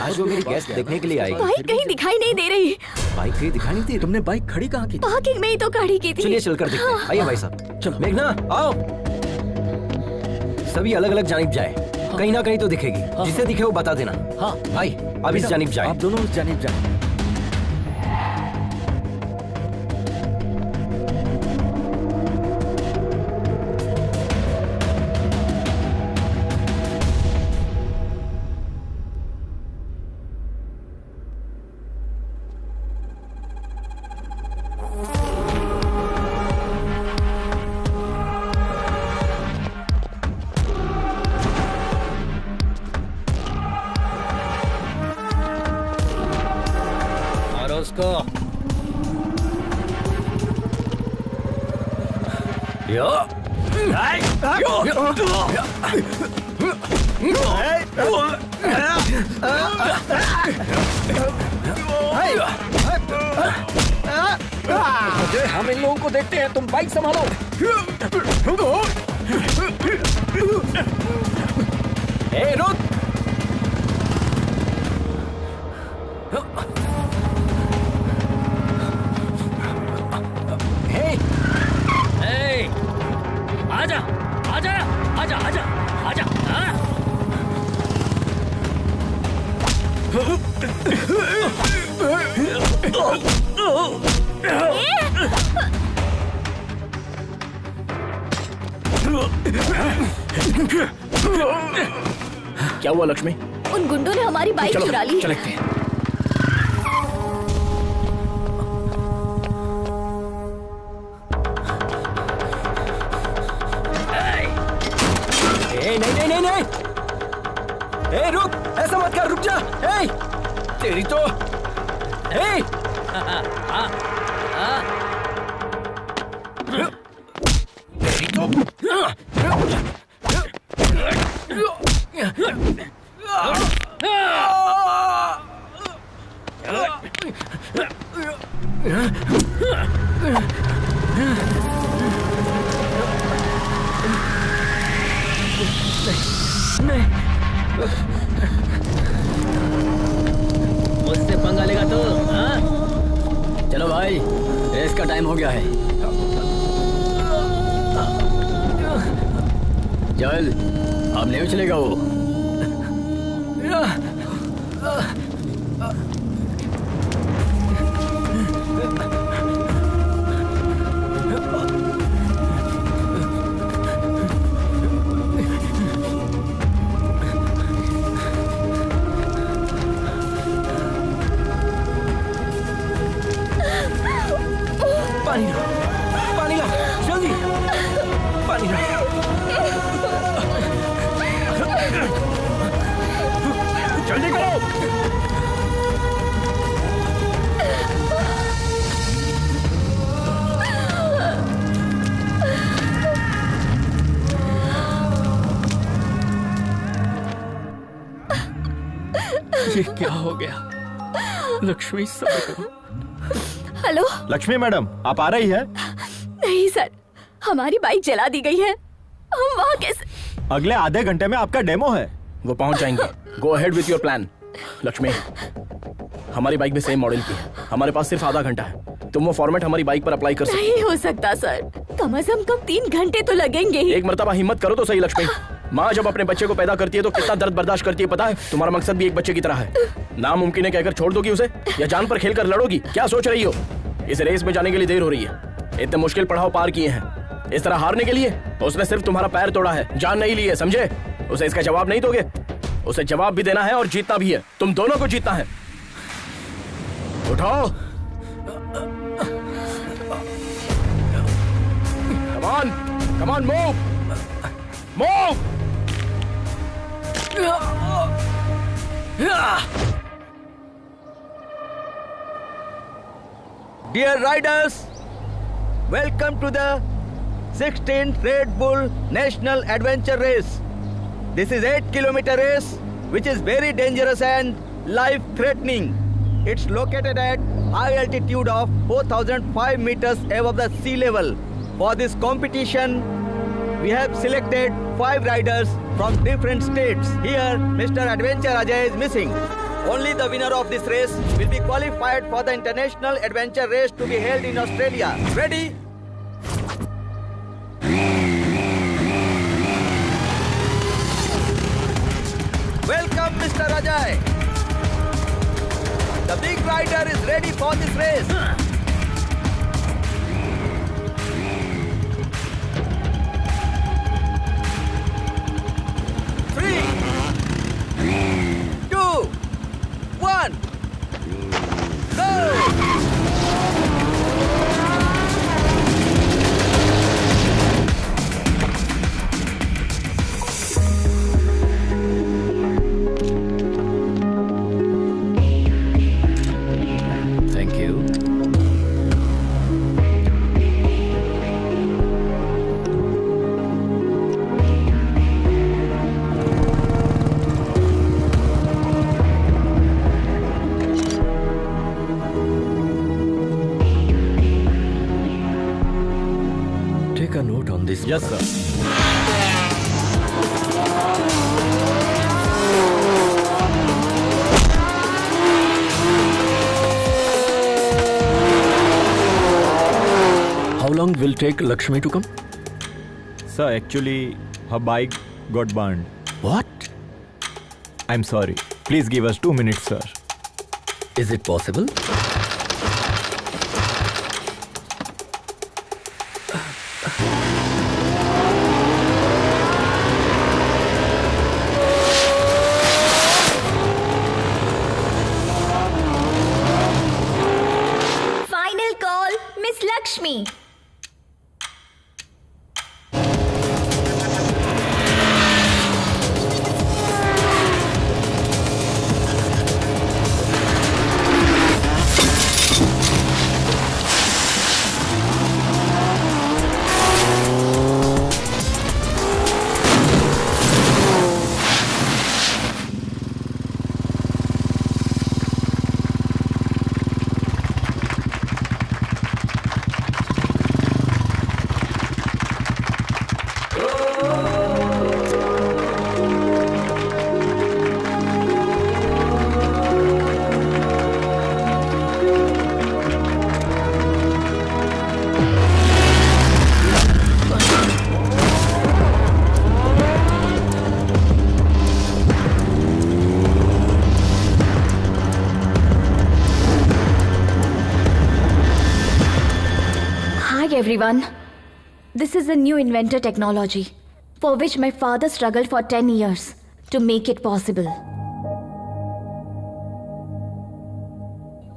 आज वो मेरी गेस्ट देखने के लिए आई। बाइक कहीं दिखाई नहीं दे रही। बाइक कहीं दिखाई नहीं दी? तुमने बाइक खड़ी कहाँ की? पार्किंग में ही तो खड़ी की थी। चलिए चलकर देखते हैं। आइए भाई साहब। चलो मेघना आओ। सभी अलग अलग जानिब जाए। कहीं ना कहीं तो दिखेगी। जिसे दिखे वो बता देना। हाँ भाई अब इस जानिब जाए। आप दोनों उस जानिब जाए। हम इन लोगों को देखते हैं, तुम बाइक संभालो। रुक। आजा आजा आजा आजा आजा। क्या हुआ लक्ष्मी? उन गुंडों ने हमारी बाइक चुरा ली। चलते हैं। हे! मुझसे पंगा लेगा तो हाँ? चलो भाई, रेस का टाइम हो गया है। चल, अब नहीं चलेगा वो। पानी ला, पानी ला, जल्दी पानी ला। जल्दी करो। ये क्या हो गया? लक्ष्मी सब्र करो। हेलो लक्ष्मी मैडम, आप आ रही है? नहीं सर, हमारी बाइक जला दी गई है। हम वहाँ कैसे? अगले आधे घंटे में आपका डेमो है। वो पहुंच जाएंगे। Go ahead with your plan. Lakshmi, हमारी बाइक भी सेम मॉडल की है। हमारे पास सिर्फ आधा घंटा है। तुम वो फॉर्मेट हमारी बाइक पर अप्लाई कर सकते नहीं हो सकता सर, कम से कम 3 घंटे तो लगेंगे ही। एक मर्तबा हिम्मत करो तो सही लक्ष्मी। माँ जब अपने बच्चे को पैदा करती है तो कितना दर्द बर्दाश्त करती है पता है? तुम्हारा मकसद भी एक बच्चे की तरह है। नामुमकिन है कहकर छोड़ दोगी उसे, या जान पर खेलकर लड़ोगी? क्या सोच रही हो? इस रेस में जाने के लिए देर हो रही है। इतने मुश्किल पड़ाव पार किए हैं, इस तरह हारने के लिए? उसने सिर्फ तुम्हारा पैर तोड़ा है, जान नहीं ली है, समझे? उसे इसका जवाब नहीं दोगे? उसे जवाब भी देना है और जीतना भी है। तुम दोनों को जीतना है। उठाओ। Come on, come on, move, move. Dear riders, welcome to the 16th Red Bull National Adventure Race. This is 8-kilometer race which is very dangerous and life-threatening. It's located at high altitude of 4,005 meters above the sea level. For this competition, we have selected 5 riders from different states. Here, Mr. Adventure Ajay is missing. Only the winner of this race will be qualified for the International Adventure Race to be held in Australia. Ready? Welcome, Mr. Ajay. The big rider is ready for this race. 3, 2, 1, go! Thank you. Take a note on this. Yes sir. How long will take Lakshmi to come? Sir, actually, her bike got burned. What? I'm sorry. Please give us 2 minutes, sir. Is it possible? Final call, Miss Lakshmi. everyone. This is a new inventor technology for which my father struggled for 10 years to make it possible.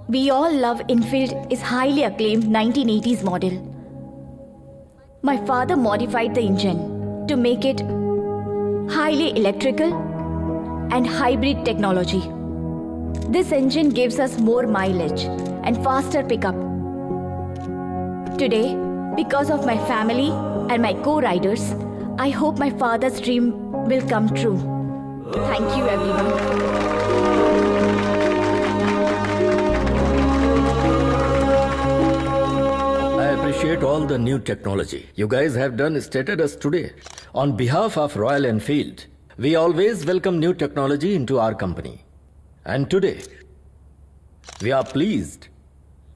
We all love Enfield is highly acclaimed 1980s model. My father modified the engine to make it highly electrical and hybrid technology. This engine gives us more mileage and faster pickup. Today, because of my family and my co-riders, I hope my father's dream will come true. Thank you, everyone. I appreciate all the new technology you guys have done stated us today. On behalf of Royal Enfield, we always welcome new technology into our company. And today, we are pleased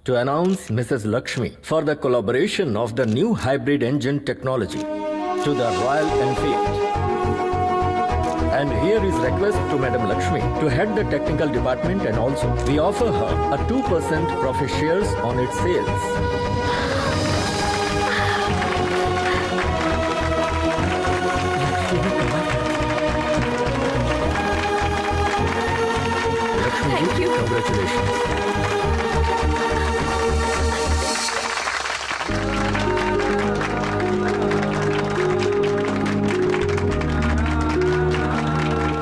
to announce Mrs. Lakshmi for the collaboration of the new hybrid engine technology to the Royal Enfield. And here is request to Madam Lakshmi to head the technical department, and also we offer her a 2% profit shares on its sales. Thank you. Congratulations.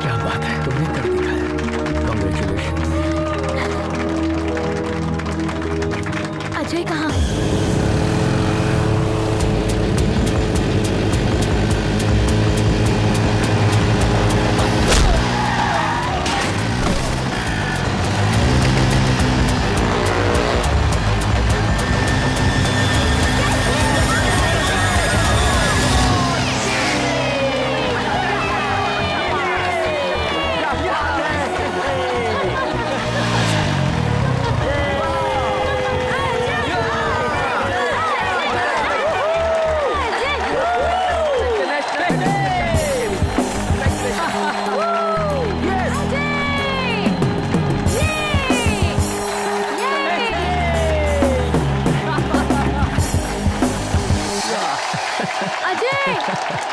क्या बात है, तुमने कर दिखाया। Congratulations. Ajay कहाँ?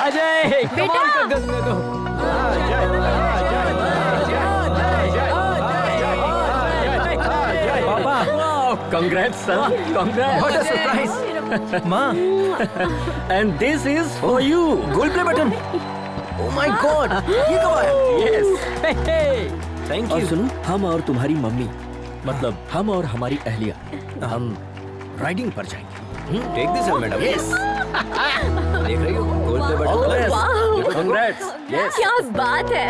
अजय बेटा! Congrats, son. Congrats. What a surprise. Ma. And this is for you. Gold play button. Oh my God, ये कब आया? Yes. Thank और you. सुनो, हम और तुम्हारी मम्मी, मतलब हम और हमारी अहलिया, हम राइडिंग पर जाएंगे। Take this, madam. Yes. देख रही हो? Gold play All the button. best. वाह! Congrats. Yes. क्या बात है।